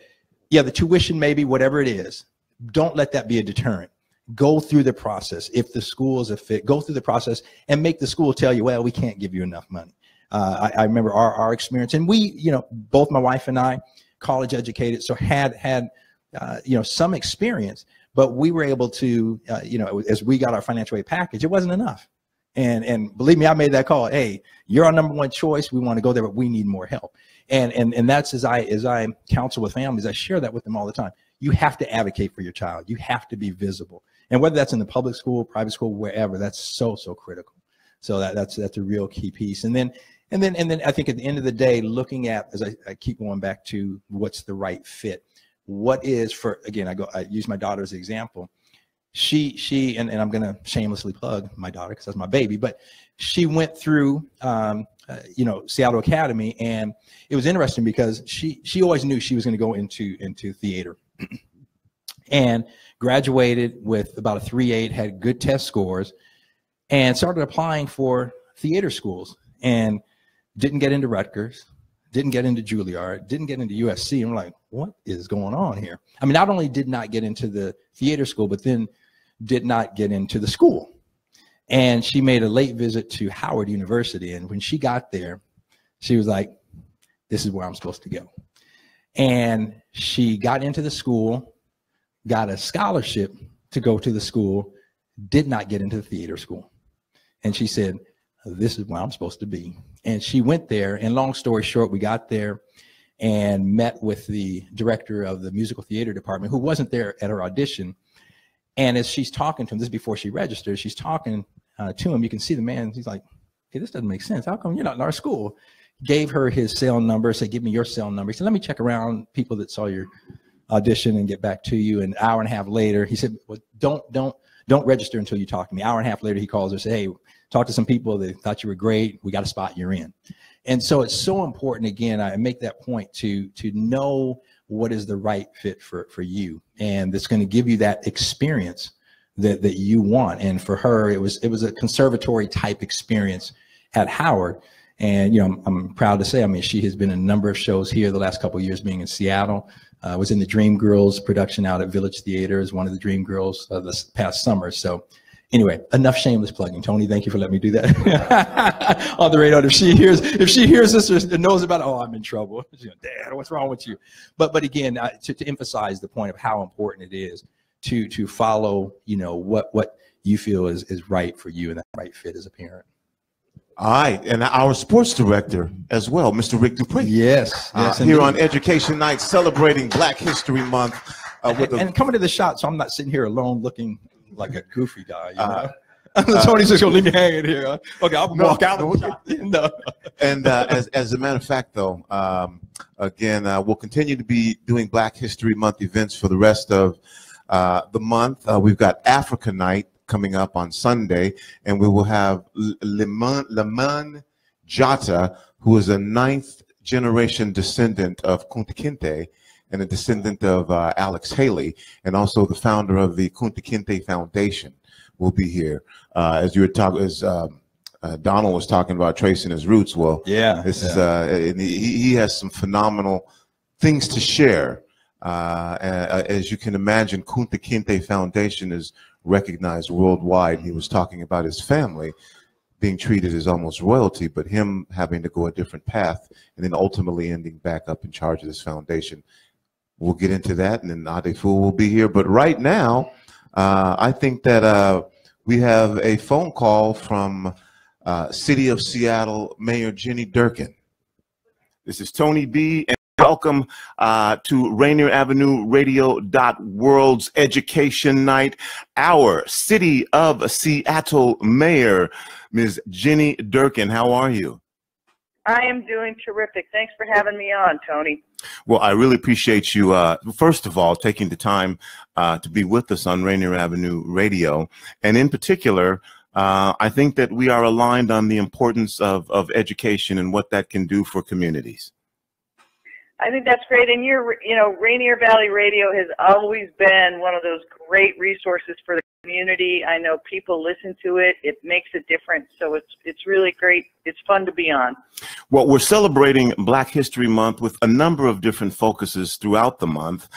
S4: yeah, the tuition maybe, whatever it is, don't let that be a deterrent. Go through the process. If the school is a fit, go through the process and make the school tell you, well, we can't give you enough money. I remember our experience, and we, both my wife and I, college educated, so had some experience, but we were able to, as we got our financial aid package, it wasn't enough. And believe me, I made that call. Hey, you're our #1 choice. We want to go there, but we need more help. And that's as I counsel with families, I share that with them all the time. You have to advocate for your child. You have to be visible. And whether that's in the public school, private school, wherever, that's so critical. So that's a real key piece. And then I think at the end of the day, looking at, as I keep going back to what's the right fit, what is for, again, I use my daughter as an example. She and I'm going to shamelessly plug my daughter because that's my baby, but she went through, Seattle Academy, and it was interesting because she always knew she was going to go into theater and graduated with about a 3.8, had good test scores, and started applying for theater schools and didn't get into Rutgers, didn't get into Juilliard, didn't get into USC. And we're like, what is going on here? I mean, not only did not get into the theater school, but then did not get into the school. And she made a late visit to Howard University. And when she got there, she was like, this is where I'm supposed to go. And she got into the school, got a scholarship to go to the school, did not get into the theater school. And she said, this is where I'm supposed to be. And she went there, and long story short, we got there and met with the director of the musical theater department, who wasn't there at her audition. And as she's talking to him, this is before she registered, she's talking to him. You can see the man, he's like, hey, this doesn't make sense. How come you're not in our school? Gave her his cell number, said, give me your cell number. He said, let me check around people that saw your audition and get back to you. An hour and a half later, he said, well, don't register until you talk to me. Hour and a half later, he calls her, said, hey, talk to some people that thought you were great. We got a spot you're in. And so it's so important, again, I make that point to know what is the right fit for you. And that's going to give you that experience that you want. And for her, it was a conservatory type experience at Howard. And, I'm proud to say, I mean, she has been in a number of shows here the last couple of years, being in Seattle. Was in the Dream Girls production out at Village Theater as one of the Dream Girls this past summer. So anyway, enough shameless plugging. Tony, thank you for letting me do that on the radio. If she hears this or knows about it, oh, I'm in trouble. She's going, Dad, what's wrong with you? But again, to emphasize the point of how important it is to follow, what you feel is right for you and that right fit as a parent.
S2: All right, and our sports director as well, Mr. Rick Dupree.
S4: Yes,
S2: here on Education Night, celebrating Black History Month.
S4: And coming to the shot, so I'm not sitting here alone looking like a goofy guy, Tony's just gonna leave me hanging here. Okay, I'll walk out. No.
S2: And as a matter of fact, though, again, we'll continue to be doing Black History Month events for the rest of the month. We've got Africa Night coming up on Sunday, and we will have Lemon Jata, who is a 9th generation descendant of Kunta Kinte and a descendant of Alex Haley, and also the founder of the Kunta Kinte Foundation will be here. As you were talking, as Donald was talking about tracing his roots. Well, yeah, this is and he has some phenomenal things to share. As you can imagine, Kunta Kinte Foundation is recognized worldwide. He was talking about his family being treated as almost royalty, but him having to go a different path and then ultimately ending back up in charge of this foundation. We'll get into that, and then Adefu will be here. But right now, I think that we have a phone call from City of Seattle Mayor Jenny Durkan. This is Tony B. and welcome to Rainier Avenue Radio.World's Education Night. Our City of Seattle Mayor, Ms. Jenny Durkan. How are you?
S10: I am doing terrific. Thanks for having me on, Tony.
S2: Well, I really appreciate you, first of all, taking the time to be with us on Rainier Avenue Radio. And in particular, I think that we are aligned on the importance of education and what that can do for communities.
S10: I think that's great. And Rainier Valley Radio has always been one of those great resources for the community. I know people listen to it. It makes a difference. So it's really great. It's fun to be on.
S2: Well, we're celebrating Black History Month with a number of different focuses throughout the month.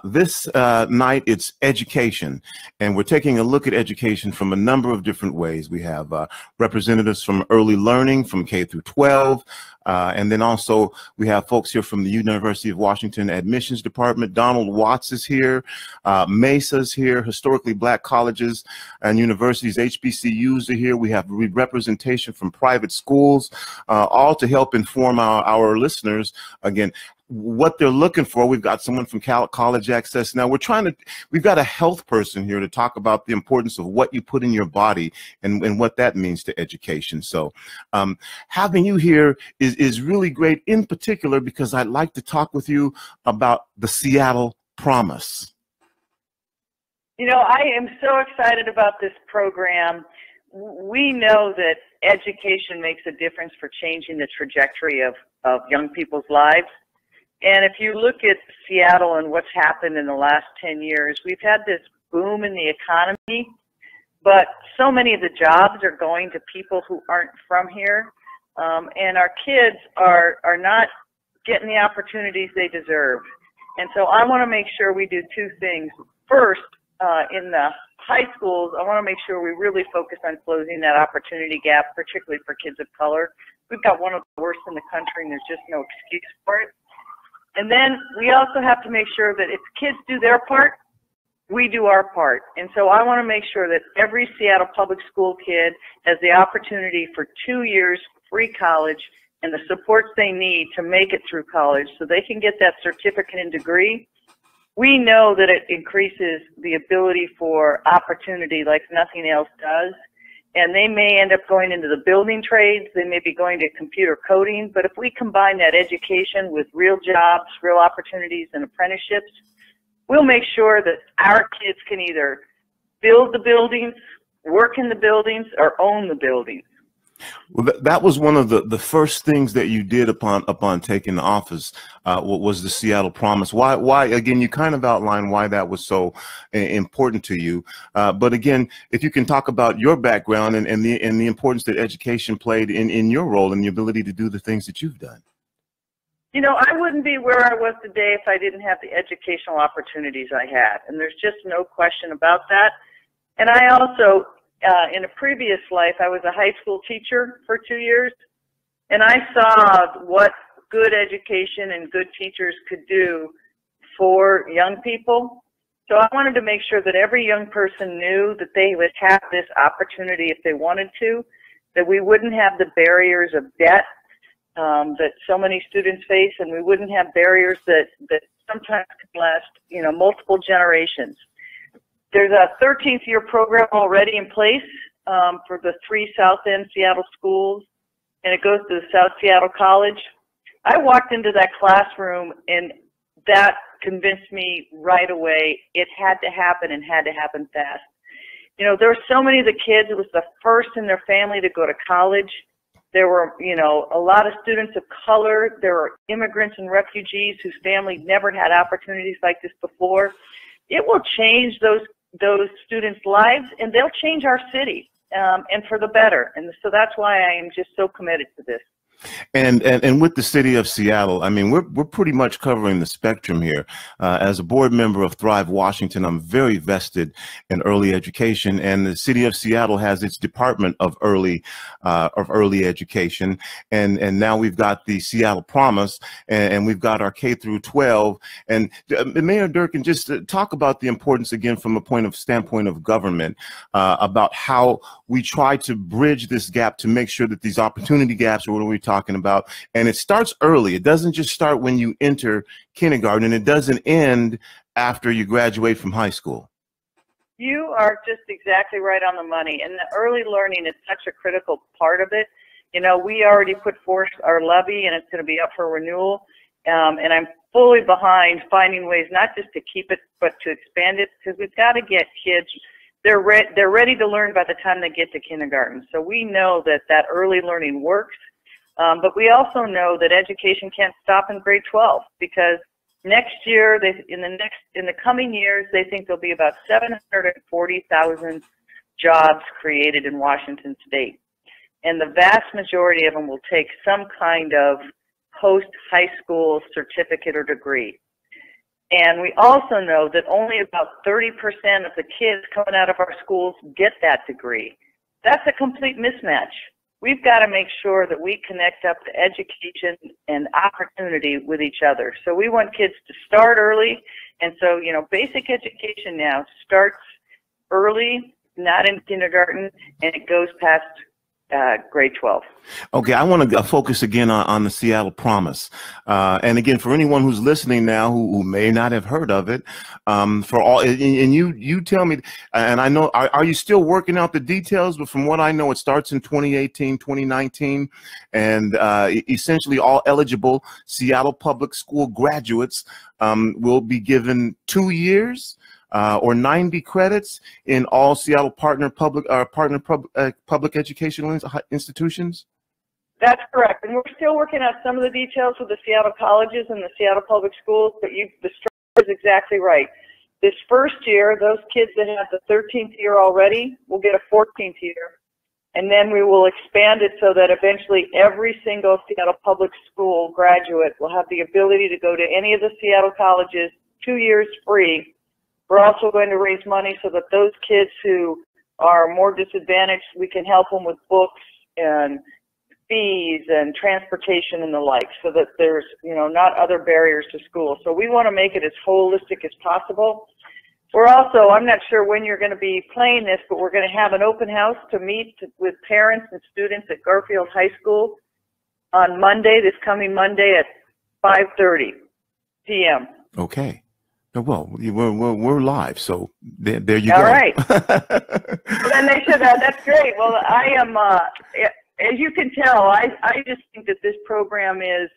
S2: This night, it's education, and we're taking a look at education from a number of different ways. We have representatives from early learning, from K through 12, and then also we have folks here from the University of Washington Admissions Department. Donald Watts is here. MESA's here. Historically Black colleges and universities, HBCUs are here. We have representation from private schools, all to help inform our listeners, again, what they're looking for. We've got someone from College Access. Now we've got a health person here to talk about the importance of what you put in your body and what that means to education. So having you here is really great, in particular because I'd like to talk with you about the Seattle Promise.
S10: I am so excited about this program. We know that education makes a difference for changing the trajectory of young people's lives. And if you look at Seattle and what's happened in the last 10 years, we've had this boom in the economy, but so many of the jobs are going to people who aren't from here. And our kids are not getting the opportunities they deserve. And so I want to make sure we do two things. First, in the high schools, I want to make sure we really focus on closing that opportunity gap, particularly for kids of color. We've got one of the worst in the country, and there's just no excuse for it. And then we also have to make sure that if kids do their part, we do our part. And so I want to make sure that every Seattle public school kid has the opportunity for 2 years free college and the supports they need to make it through college so they can get that certificate and degree. We know that it increases the ability for opportunity like nothing else does. And they may end up going into the building trades. They may be going to computer coding. But if we combine that education with real jobs, real opportunities, and apprenticeships, we'll make sure that our kids can either build the buildings, work in the buildings, or own the buildings.
S2: Well, that was one of the first things that you did upon taking office, was the Seattle Promise. Why again, you kind of outlined why that was so important to you. But again, if you can talk about your background and the importance that education played in your role and the ability to do the things that you've done.
S10: I wouldn't be where I was today if I didn't have the educational opportunities I had. And there's just no question about that. And I also, in a previous life, I was a high school teacher for 2 years, and I saw what good education and good teachers could do for young people. So I wanted to make sure that every young person knew that they would have this opportunity if they wanted to, that we wouldn't have the barriers of debt that so many students face, and we wouldn't have barriers that sometimes can last, multiple generations. There's a 13th year program already in place for the 3 South End Seattle schools, and it goes to the South Seattle College. I walked into that classroom, and that convinced me right away it had to happen and had to happen fast. There were so many of the kids, it was the first in their family to go to college. There were, a lot of students of color. There were immigrants and refugees whose families never had opportunities like this before. It will change those students' lives, and they'll change our city, and for the better. And so that's why I am just so committed to this.
S2: And with the city of Seattle, I mean, we're pretty much covering the spectrum here. As a board member of Thrive Washington, I'm very vested in early education, and the city of Seattle has its Department of Early Education, and now we've got the Seattle Promise, and we've got our K through 12. And Mayor Durkan, just talk about the importance again from a standpoint of government, about how we try to bridge this gap to make sure that these opportunity gaps, or what are we talking about, and it starts early. It doesn't just start when you enter kindergarten, and it doesn't end after you graduate from high school.
S10: You are just exactly right on the money, and the early learning is such a critical part of it. We already put forth our levy, and it's going to be up for renewal, and I'm fully behind finding ways not just to keep it, but to expand it, because we've got to get kids they're ready to learn by the time they get to kindergarten. So we know that early learning works, but we also know that education can't stop in grade 12, because next year, in the coming years, they think there'll be about 740,000 jobs created in Washington State, and the vast majority of them will take some kind of post-high school certificate or degree. And we also know that only about 30% of the kids coming out of our schools get that degree. That's a complete mismatch. We've got to make sure that we connect up to education and opportunity with each other. So we want kids to start early. And so, you know, basic education now starts early, not in kindergarten, and it goes past grade 12.
S2: Okay, I want to focus again on the Seattle Promise. And again, for anyone who's listening now who may not have heard of it, for all, and you tell me, and I know, are you still working out the details? But from what I know, it starts in 2018, 2019, and essentially all eligible Seattle Public School graduates will be given 2 years or 90 credits in all Seattle partner public educational institutions?
S10: That's correct. And we're still working out some of the details with the Seattle colleges and the Seattle public schools, but the structure is exactly right. This first year, those kids that have the 13th year already will get a 14th year. And then we will expand it so that eventually every single Seattle public school graduate will have the ability to go to any of the Seattle colleges 2 years free. We're also going to raise money so that those kids who are more disadvantaged, we can help them with books and fees and transportation and the like, so that there's, you know, not other barriers to school. So we want to make it as holistic as possible. We're also, I'm not sure when you're going to be playing this, but we're going to have an open house to meet with parents and students at Garfield High School on Monday, this coming Monday at 5:30 p.m.
S2: Okay. Well, we're live, so there you go.
S10: All right. Well, then they should. That's great. Well, I am. As you can tell, I just think that this program is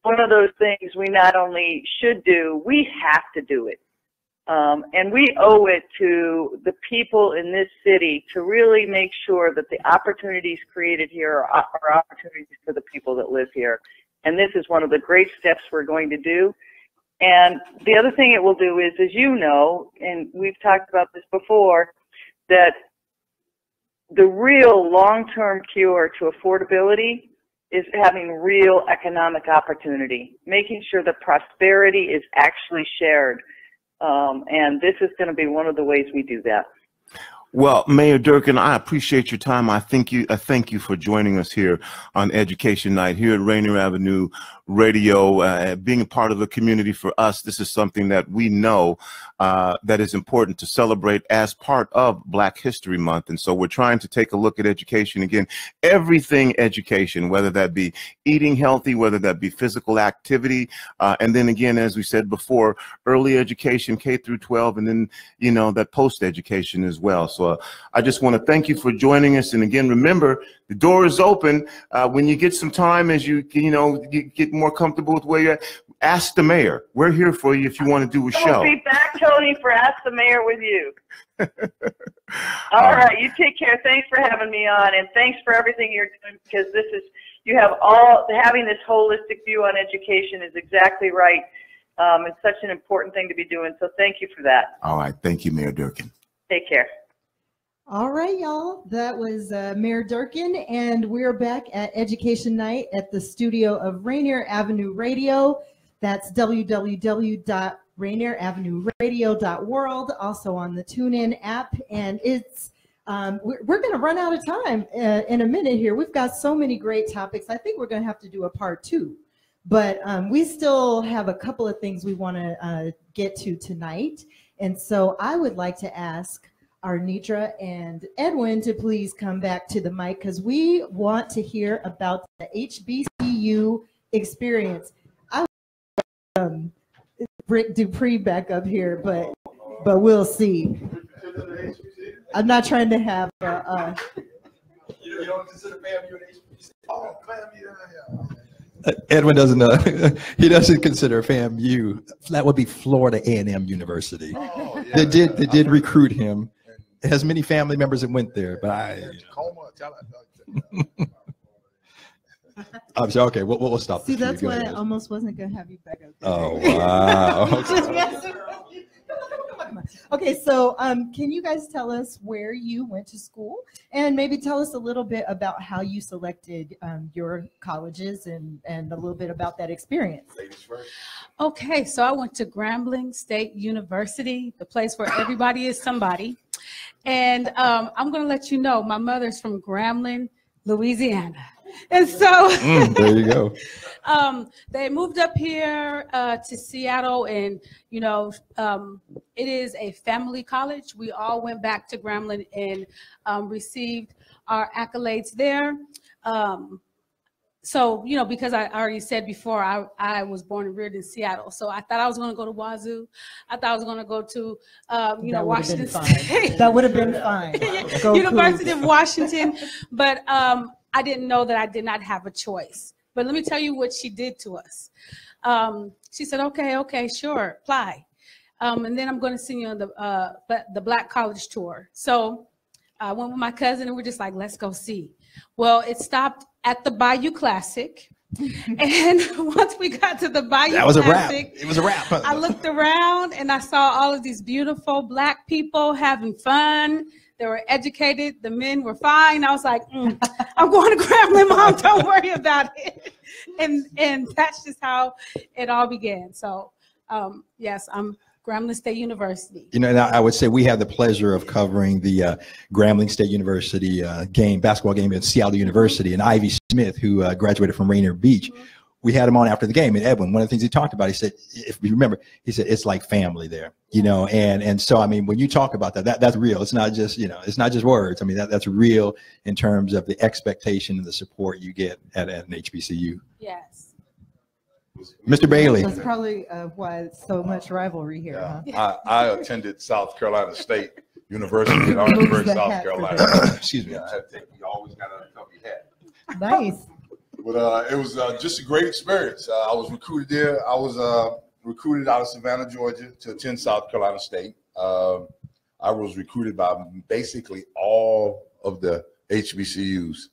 S10: one of those things we not only should do, we have to do it, and we owe it to the people in this city to really make sure that the opportunities created here are opportunities for the people that live here. And this is one of the great steps we're going to do. And the other thing it will do is, as you know, and we've talked about this before, that the real long-term cure to affordability is having real economic opportunity, making sure that prosperity is actually shared. And this is going to be one of the ways we do that.
S2: Well, Mayor Durkan, I appreciate your time. I thank you for joining us here on Education Night here at Rainier Avenue Radio. Being a part of the community for us, this is something that we know that is important to celebrate as part of Black History Month. And so we're trying to take a look at education again, everything education, whether that be eating healthy, whether that be physical activity, and then again, as we said before, early education, K through 12, and then, you know, that post education as well. So I just want to thank you for joining us. And again, remember, the door is open. When you get some time, as you get more comfortable with where you're at, ask the mayor. We're here for you if you want to do a show.
S10: We'll be back, Tony, for Ask the Mayor with you. All right, you take care. Thanks for having me on, and thanks for everything you're doing, because this is, you have having this holistic view on education is exactly right. It's such an important thing to be doing, so thank you for that.
S2: All right, thank you, Mayor Durkan.
S10: Take care.
S3: All right, y'all. That was Mayor Durkan, and we're back at Education Night at the studio of Rainier Avenue Radio. That's www.RainierAvenueRadio.World, also on the TuneIn app. And it's we're going to run out of time in a minute here. We've got so many great topics. I think we're going to have to do a part 2. But we still have a couple of things we want to get to tonight. And so I would like to ask our Nidra and Edwin to please come back to the mic, because we want to hear about the HBCU experience. I Rick Dupree back up here, but we'll see. I'm not trying to have
S5: you don't consider FAMU an HBCU? Oh, Edwin doesn't know. He doesn't consider FAMU. That would be Florida A&M University. Oh, yeah. They did recruit him.
S4: has many family members that went there, but I'm sorry. Okay, we'll stop.
S3: See, that's why I almost wasn't gonna have you back up there.
S4: Oh wow.
S3: Okay, so can you guys tell us where you went to school, and maybe tell us a little bit about how you selected your colleges and a little bit about that experience?
S5: Ladies first.
S7: Okay, so I went to Grambling State University, the place where everybody is somebody. And I'm going to let you know, my mother's from Grambling, Louisiana. And so
S4: there you go.
S7: They moved up here to Seattle, and you know, it is a family college. We all went back to Grambling and received our accolades there. So, you know, because I already said before, I was born and reared in Seattle. So I thought I was going to go to Wazoo. I thought I was going to go to, you know, Washington State.
S3: That would have been fine.
S7: University of Washington. But I didn't know that I did not have a choice. But let me tell you what she did to us. She said, okay, sure, apply. And then I'm going to send you on the Black College Tour. So I went with my cousin, and we're just like, let's go see. Well, it stopped at the Bayou Classic. And once we got to the Bayou Classic,
S4: it was a wrap.
S7: I looked around and I saw all of these beautiful Black people having fun. They were educated. The men were fine. I was like, I'm going to Grambling, Mom. Don't worry about it. And that's just how it all began. So, yes, I'm Grambling State University.
S4: You know, and I would say we had the pleasure of covering the Grambling State University basketball game at Seattle University, and Ivy Smith, who graduated from Rainier Beach. We had him on after the game, and Edwin, one of the things he talked about, he said, if you remember, he said, it's like family there, you know, and so, I mean, when you talk about that's real. It's not just, you know, it's not just words. I mean, that's real in terms of the expectation and the support you get at an HBCU.
S7: Yes.
S4: Mr. Bailey.
S3: That's probably why so much rivalry here.
S5: Yeah. I attended South Carolina State University in Orangeburg, South Carolina.
S4: Excuse me.
S5: Yeah, I had to take, you always got to cover your hat.
S3: Nice.
S5: But it was just a great experience. I was recruited there. I was recruited out of Savannah, Georgia, to attend South Carolina State. I was recruited by basically all of the HBCUs.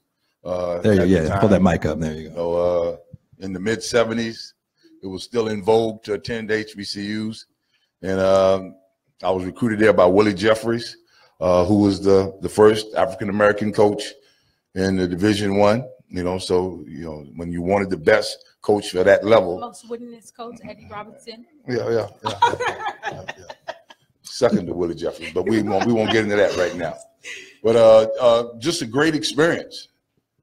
S4: There you go. Pull that mic up. There you go.
S5: So in the mid '70s, it was still in vogue to attend HBCUs, and I was recruited there by Willie Jeffries, who was the first African American coach in the Division I. You know, so, you know, when you wanted the best coach for that level.
S7: Most winningest coach, Eddie Robinson.
S5: Yeah. Second to Willie Jeffries, but we won't get into that right now. But just a great experience.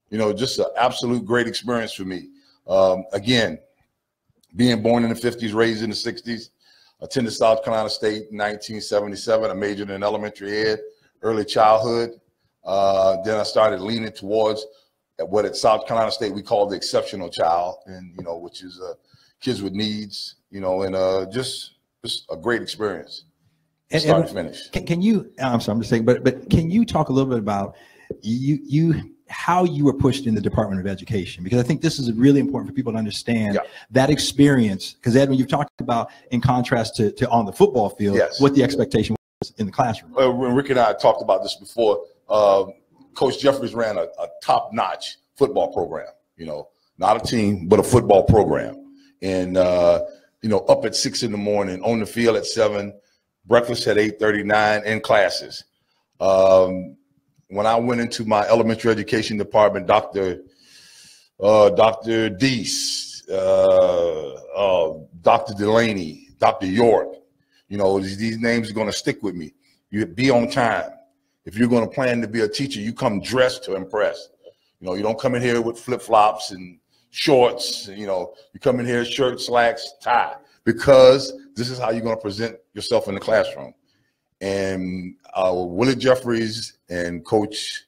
S5: You know, just an absolute great experience for me. Again, being born in the 50s, raised in the 60s, attended South Carolina State in 1977. I majored in elementary ed, early childhood. Then I started leaning towards what at South Carolina State we call the exceptional child, and you know, which is kids with needs, you know, and just a great experience, start to finish.
S4: Can you? I'm sorry, I'm just saying, but can you talk a little bit about how you were pushed in the Department of Education? Because I think this is really important for people to understand that experience. Because Edwin, you've talked about, in contrast to on the football field, what the expectation was in the classroom.
S5: When Rick and I talked about this before, Coach Jeffries ran a top-notch football program, you know, not a team, but a football program. And, you know, up at 6 in the morning, on the field at 7, breakfast at 8:39, in classes. When I went into my elementary education department, Dr. Deese, Dr. Delaney, Dr. York, you know, these names are going to stick with me. You be on time. If you're going to plan to be a teacher, you come dressed to impress. You know, you don't come in here with flip-flops and shorts. You know, you come in here shirt, slacks, tie, because this is how you're going to present yourself in the classroom. And Willie Jeffries and Coach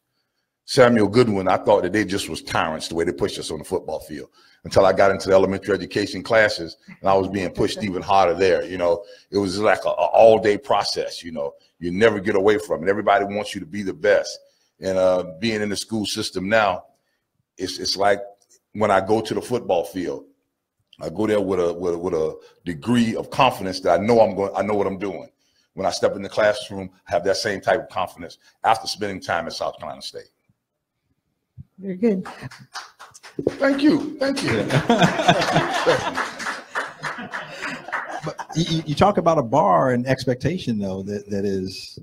S5: Samuel Goodwin, I thought that they just was tyrants the way they pushed us on the football field, until I got into the elementary education classes and I was being pushed even harder there. You know, it was like an all-day process. You know, you never get away from it. Everybody wants you to be the best. And being in the school system now, it's like when I go to the football field, I go there with a degree of confidence that I know what I'm doing.
S11: when I step in the classroom, I have that same type of confidence after spending time at South Carolina State.
S3: Very good.
S11: Thank you. Thank you.
S4: But you talk about a bar and expectation, though, that is,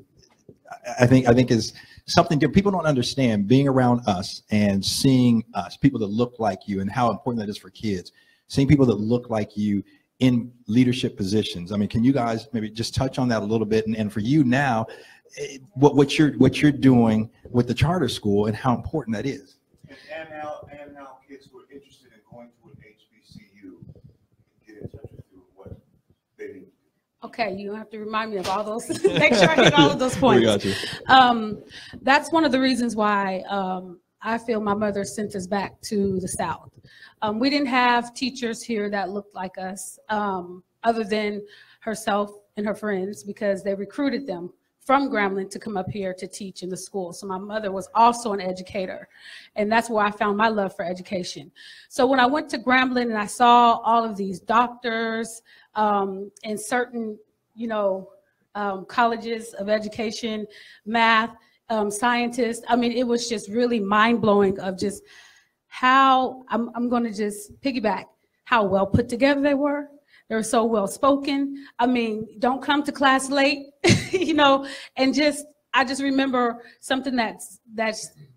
S4: I think is something that people don't understand. Being around us and seeing us, people that look like you, and how important that is for kids. Seeing people that look like you in leadership positions. I mean, can you guys maybe just touch on that a little bit? And for you now, what you're doing with the charter school and how important that is.
S2: And how kids who are interested in going to an HBCU get in touch with you, what they need.
S7: Okay, you have to remind me of all those. Make sure I hit all of those points.
S4: We got you.
S7: That's one of the reasons why I feel my mother sent us back to the South. We didn't have teachers here that looked like us, other than herself and her friends, because they recruited them from Grambling to come up here to teach in the school. So my mother was also an educator, and that's where I found my love for education. So when I went to Grambling and I saw all of these doctors and certain, colleges of education, math, scientists, I mean, it was just really mind-blowing of just how, I'm going to just piggyback, how well put together they were. They were so well spoken. I mean, don't come to class late, and I just remember something that's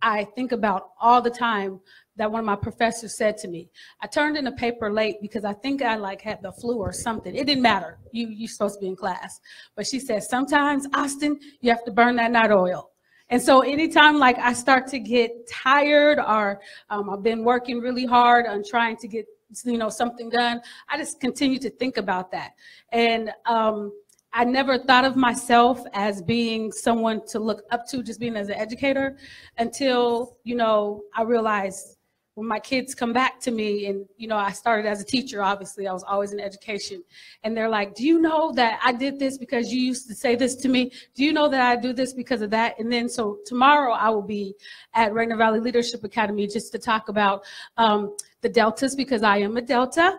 S7: I think about all the time, that one of my professors said to me. I turned in a paper late because I think I had the flu or something. It didn't matter. You're supposed to be in class. But she said, sometimes, Austin, you have to burn that night oil. And so anytime I start to get tired, or I've been working really hard on trying to get something done, I just continue to think about that. And I never thought of myself as being someone to look up to, just being as an educator, until I realized when my kids come back to me, and I started as a teacher. Obviously I was always in education, and they're like, do you know that I did this because you used to say this to me? Do you know that I do this because of that? And then so tomorrow I will be at Rainier Valley Leadership Academy just to talk about the deltas, because I am a delta,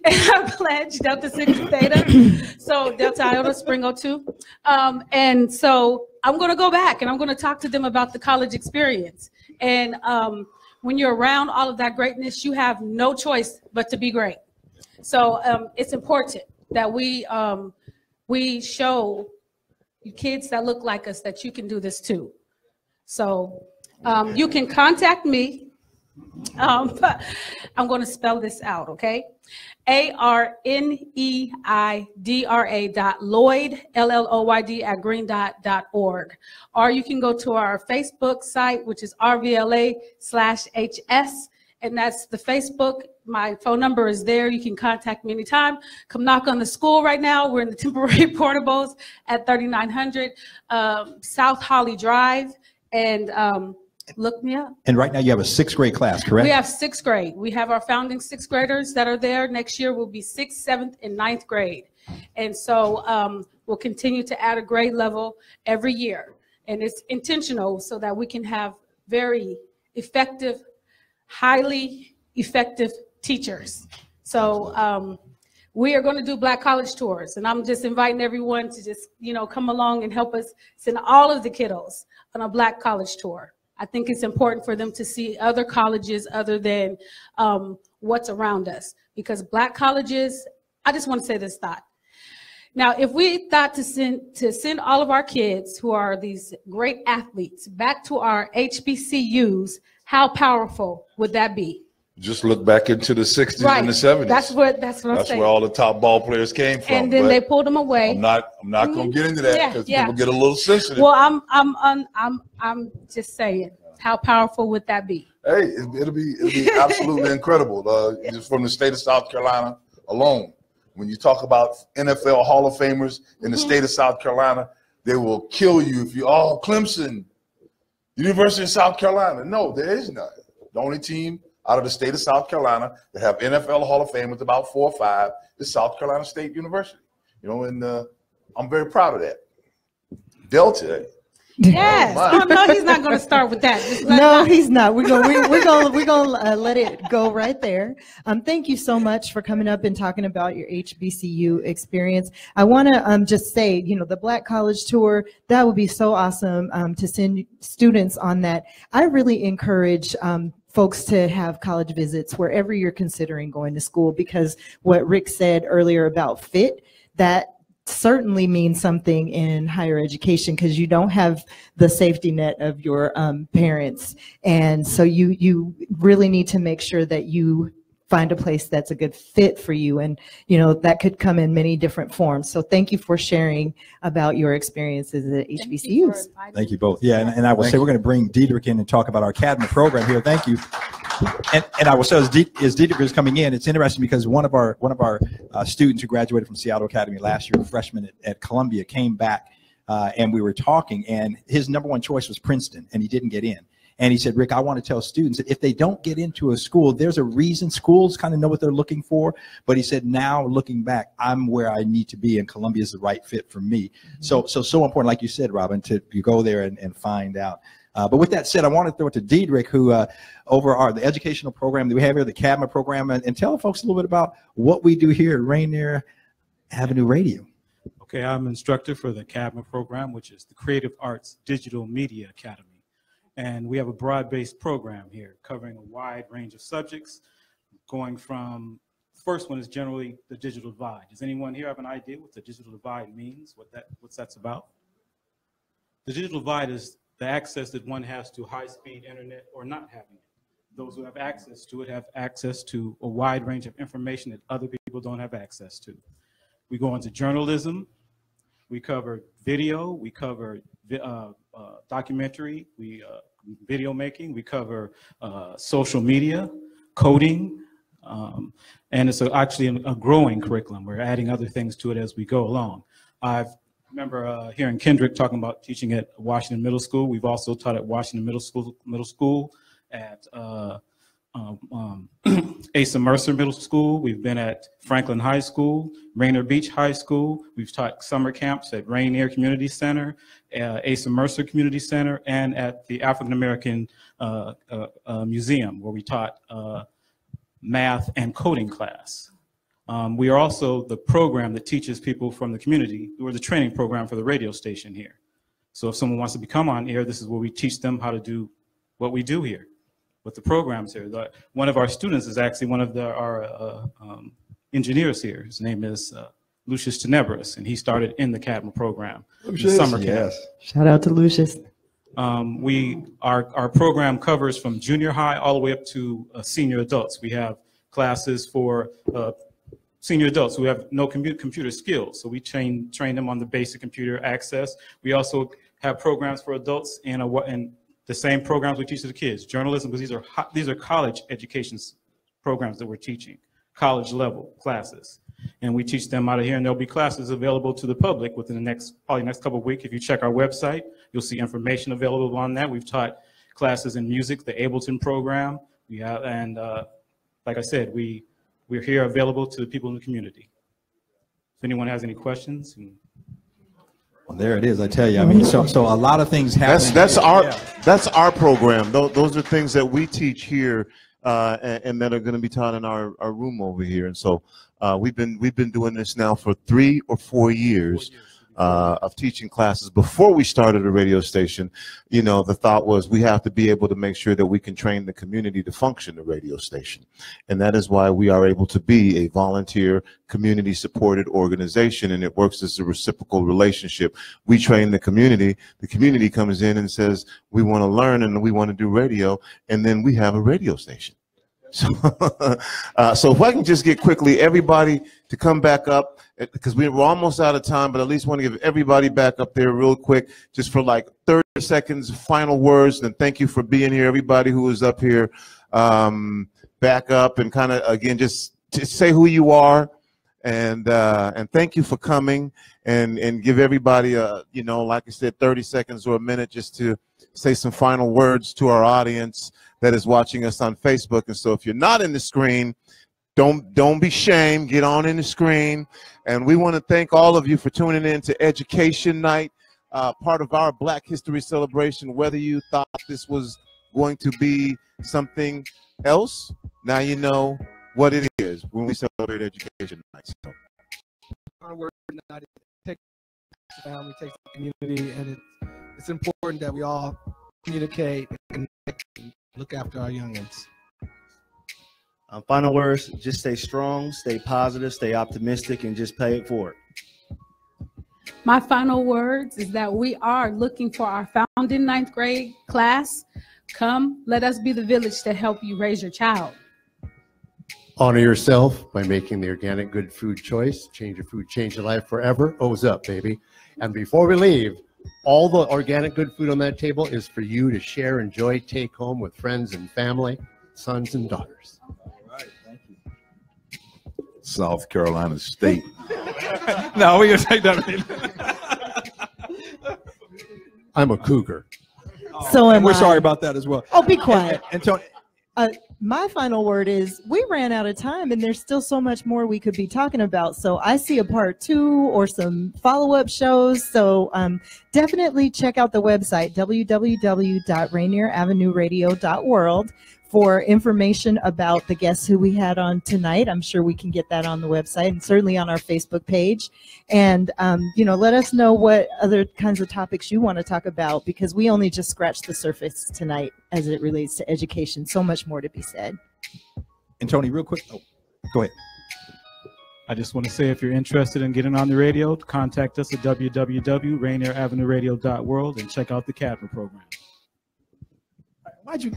S7: and I pledge Delta Sigma Theta, so Delta Iota Springo 2. And so I'm going to go back and I'm going to talk to them about the college experience. And when you're around all of that greatness, you have no choice but to be great. So it's important that we show you kids that look like us that you can do this too. So you can contact me. I'm going to spell this out, okay? ARNEIDRA.Lloyd, LLOYD @greendot.org. Or you can go to our Facebook site, which is RVLA/HS, and that's the Facebook. My phone number is there. You can contact me anytime. Come knock on the school right now. We're in the temporary portables at 3900 South Holly Drive, and look me up.
S4: And right now you have a 6th grade class, correct?
S7: We have 6th grade. We have our founding 6th graders that are there. Next year will be 6th, 7th, and 9th grade. And so we'll continue to add a grade level every year. And it's intentional so that we can have very effective, highly effective teachers. So we are going to do Black college tours. And I'm just inviting everyone to just, come along and help us send all of the kiddos on a Black college tour. I think it's important for them to see other colleges other than what's around us, because Black colleges, I just want to say this thought. Now, if we thought to send all of our kids who are these great athletes back to our HBCUs, how powerful would that be?
S11: Just look back into the 60s and the 70s.
S7: That's what I'm saying.
S11: That's where all the top ball players came from.
S7: And then they pulled them away.
S11: I'm not going to get into that because people get a little sensitive.
S7: Well, I'm just saying, how powerful would that be?
S11: Hey, it'll be absolutely incredible. Just from the state of South Carolina alone, when you talk about NFL Hall of Famers in the state of South Carolina, they will kill you if you Clemson, University of South Carolina. No, there is none. The only team out of the state of South Carolina that have NFL Hall of Fame with about 4 or 5 is South Carolina State University. And I'm very proud of that. Delta.
S7: Yes. Oh, no, he's not going to start with that.
S3: No, he's not. We're gonna let it go right there. Thank you so much for coming up and talking about your HBCU experience. I want to just say, you know, the Black College Tour, that would be so awesome to send students on that. I really encourage folks to have college visits wherever you're considering going to school, because what Rick said earlier about fit, that certainly means something in higher education, because you don't have the safety net of your parents. And so you really need to make sure that you find a place that's a good fit for you. And, you know, that could come in many different forms. So thank you for sharing about your experiences at HBCUs.
S4: Thank you both. Yeah, and I will say we're going to bring Dedrick in and talk about our academy program here. Thank you. And I will say, as Dedrick is coming in, it's interesting because one of our students who graduated from Seattle Academy last year, a freshman at Columbia, came back and we were talking, and his #1 choice was Princeton, and he didn't get in. And he said, Rick, I want to tell students that if they don't get into a school, there's a reason. Schools kind of know what they're looking for. But he said, now looking back, I'm where I need to be, and Columbia is the right fit for me. So important, like you said, Robin, to go there and find out. But with that said, I want to throw it to Dedrick, who over the educational program that we have here, the CADMA program, and tell folks a little bit about what we do here at Rainier Avenue Radio.
S12: Okay, I'm instructor for the CADMA program, which is the Creative Arts Digital Media Academy. And we have a broad-based program here covering a wide range of subjects, going from, the first one is generally the digital divide. Does anyone here have an idea what the digital divide means, what that's about? The digital divide is the access that one has to high-speed internet or not having it. Those who have access to it have access to a wide range of information that other people don't have access to. We go into journalism, we cover video, we cover documentary, video making, we cover social media, coding, and it's actually a growing curriculum. We're adding other things to it as we go along. I remember hearing Kenederick talking about teaching at Washington Middle School. We've also taught at Washington Middle School, at Asa Mercer Middle School. We've been at Franklin High School, Rainier Beach High School. We've taught summer camps at Rainier Community Center, Asa Mercer Community Center, and at the African American Museum, where we taught math and coding class. We are also the program that teaches people from the community. We're the training program for the radio station here. So if someone wants to become on air, this is where we teach them how to do what we do here with the programs here. One of our students is actually one of our engineers here. His name is Lucius Tenebris, and he started in the CADMA program, the summer camp.
S3: Yes. Shout out to Lucius.
S12: Our program covers from junior high all the way up to senior adults. We have classes for senior adults who have no computer skills, so we train them on the basic computer access. We also have programs for adults and the same programs we teach to the kids, journalism, because these are college education programs that we're teaching, college level classes. And we teach them out of here, and there'll be classes available to the public within the probably next couple of weeks. If you check our website, you'll see information available on that. We've taught classes in music, the Ableton program. We have, and like I said, we're here available to the people in the community. If anyone has any questions.
S4: Well, there it is. I tell you. I mean, so a lot of things happen.
S2: That's our program. Those are things that we teach here, and that are going to be taught in our room over here. And so we've been doing this now for 3 or 4 years. Of teaching classes. Before we started a radio station, you know, the thought was we have to be able to make sure that we can train the community to function the radio station. And that is why we are able to be a volunteer, community supported organization, and it works as a reciprocal relationship. We train the community comes in and says, we want to learn and we want to do radio, and then we have a radio station. So, so if I can just get quickly everybody to come back up, because we're almost out of time, but at least want to give everybody back up there real quick, just for like 30 seconds, final words, and thank you for being here, everybody who is up here. Back up and kind of, again, just say who you are, and thank you for coming, and give everybody, you know, like I said, 30 seconds or a minute just to say some final words to our audience that is watching us on Facebook. And so if you're not in the screen, don't be shamed, get on in the screen. And we want to thank all of you for tuning in to Education Night. part of our Black History celebration. Whether you thought this was going to be something else, now you know what it is when we celebrate Education Night. So.
S8: Our word night takes the family, takes the community, and it's important that we all communicate and connect and look after our youngins.
S6: Final words, just stay strong, stay positive, stay optimistic, and just pay it forward.
S7: My final words is that we are looking for our founding 9th grade class. Come, let us be the village to help you raise your child.
S9: Honor yourself by making the organic good food choice. Change your food, change your life forever. O's up, baby. And before we leave, all the organic good food on that table is for you to share, enjoy, take home with friends and family, sons and daughters.
S11: South Carolina State.
S4: No, we're going to take that.
S9: I'm a cougar.
S3: So am
S4: we're
S3: I.
S4: sorry about that as well.
S3: Oh, be quiet.
S4: And Tony,
S3: my final word is we ran out of time and there's still so much more we could be talking about. So I see a part 2 or some follow-up shows. So definitely check out the website, www.RainierAvenueRadio.World, for information about the guests who we had on tonight. I'm sure we can get that on the website and certainly on our Facebook page. And, you know, let us know what other kinds of topics you want to talk about, because we only just scratched the surface tonight as it relates to education. So much more to be said.
S4: And Tony, real quick. Oh, go ahead.
S12: I just want to say, if you're interested in getting on the radio, contact us at www.RainierAvenueRadio.World and check out the Cadre program.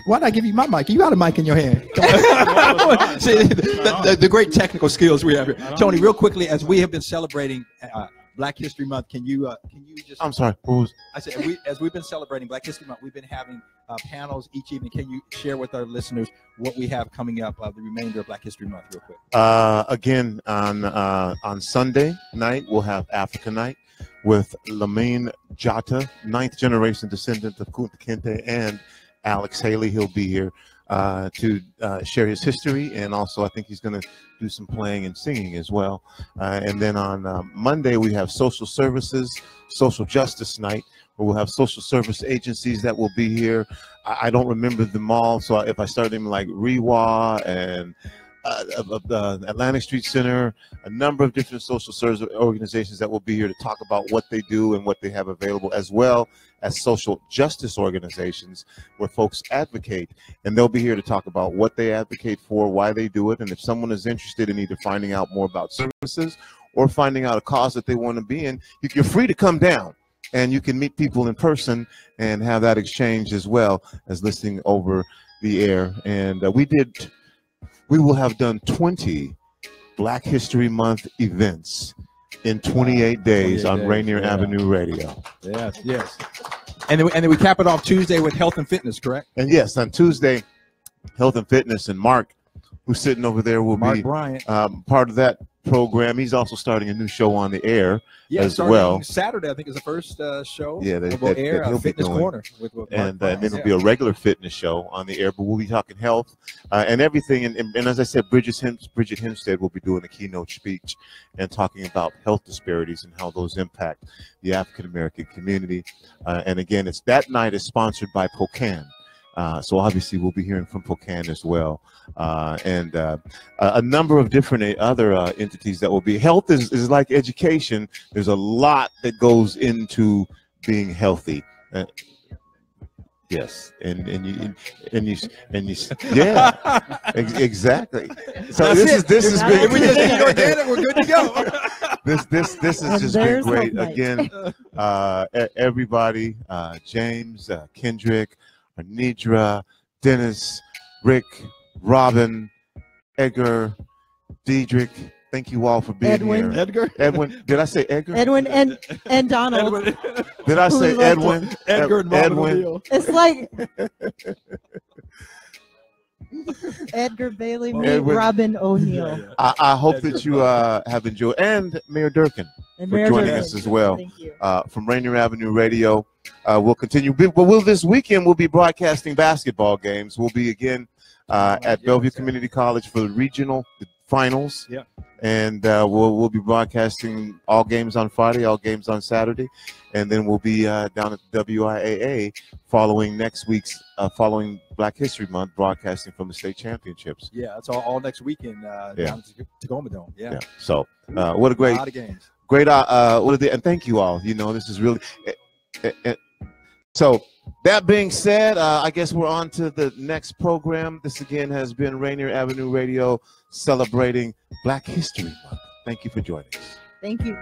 S4: Why'd I give you my mic? You got a mic in your hand. See, the great technical skills we have here. Tony, real quickly, as we have been celebrating Black History Month, can you just?
S2: I'm sorry.
S4: I said, as we've been celebrating Black History Month, we've been having panels each evening. Can you share with our listeners what we have coming up the remainder of Black History Month, real quick?
S2: Again, on Sunday night, we'll have Africa Night with Lamine Jata, 9th generation descendant of Kunta Kinte, and Alex Haley. He'll be here to share his history, and also I think he's going to do some playing and singing as well. And then on Monday we have Social Services, Social Justice Night, where we'll have social service agencies that will be here. I don't remember them all, so if I start them like REWA and the Atlantic Street Center, a number of different social service organizations that will be here to talk about what they do and what they have available, as well as social justice organizations where folks advocate, and they'll be here to talk about what they advocate for, why they do it, and if someone is interested in either finding out more about services or finding out a cause that they want to be in, you're free to come down and you can meet people in person and have that exchange as well as listening over the air. And we will have done 20 Black History Month events in 28 days on Rainier Avenue Radio.
S4: Yes, yes. And then we cap it off Tuesday with health and fitness, correct?
S2: And yes, on Tuesday, health and fitness, and Mark, who's sitting over there, will be part of that program. He's also starting a new show on the air as well.
S4: Saturday, I think, is the first show.
S2: Yeah,
S4: that air
S2: he'll
S4: Fitness
S2: be doing.
S4: Corner.
S2: And then it'll be a regular fitness show on the air, but we'll be talking health and everything. And as I said, Bridget Hempstead will be doing a keynote speech and talking about health disparities and how those impact the African-American community. And again, that night is sponsored by Pocan. So obviously we'll be hearing from Pocan as well, and a number of different other entities that will be. Health is like education. There's a lot that goes into being healthy. Yes, and you yeah, exactly. So this has been.
S4: If we just eat organic, we're good to go.
S2: This has just been great. Again, everybody, James, Kendrick, Nidra, Dennis, Rick, Robin, Edgar, Diedrich. Thank you all for being here. Edwin. Did I say Edgar?
S3: Edwin and Donald.
S2: Did I say Edwin?
S4: Edgar and Edwin.
S3: It's like Edgar Bailey, me, Robin O'Neill.
S2: I hope that you have enjoyed, and Mayor Durkan for joining us as well.
S3: Thank you.
S2: From Rainier Avenue Radio. We'll continue, but this weekend we'll be broadcasting basketball games. We'll be again at Bellevue Community College for the finals.
S4: Yeah.
S2: And we'll be broadcasting all games on Friday, all games on Saturday, and then we'll be down at WIAA following next week's following Black History Month, broadcasting from the state championships.
S4: Yeah, that's all next weekend down to Tacoma Dome. Yeah.
S2: So what a great,
S4: lot of games.
S2: Great. And thank you all. You know, this is really. So that being said, I guess we're on to the next program. This again has been Rainier Avenue Radio celebrating Black History Month. Thank you for joining us.
S3: Thank you.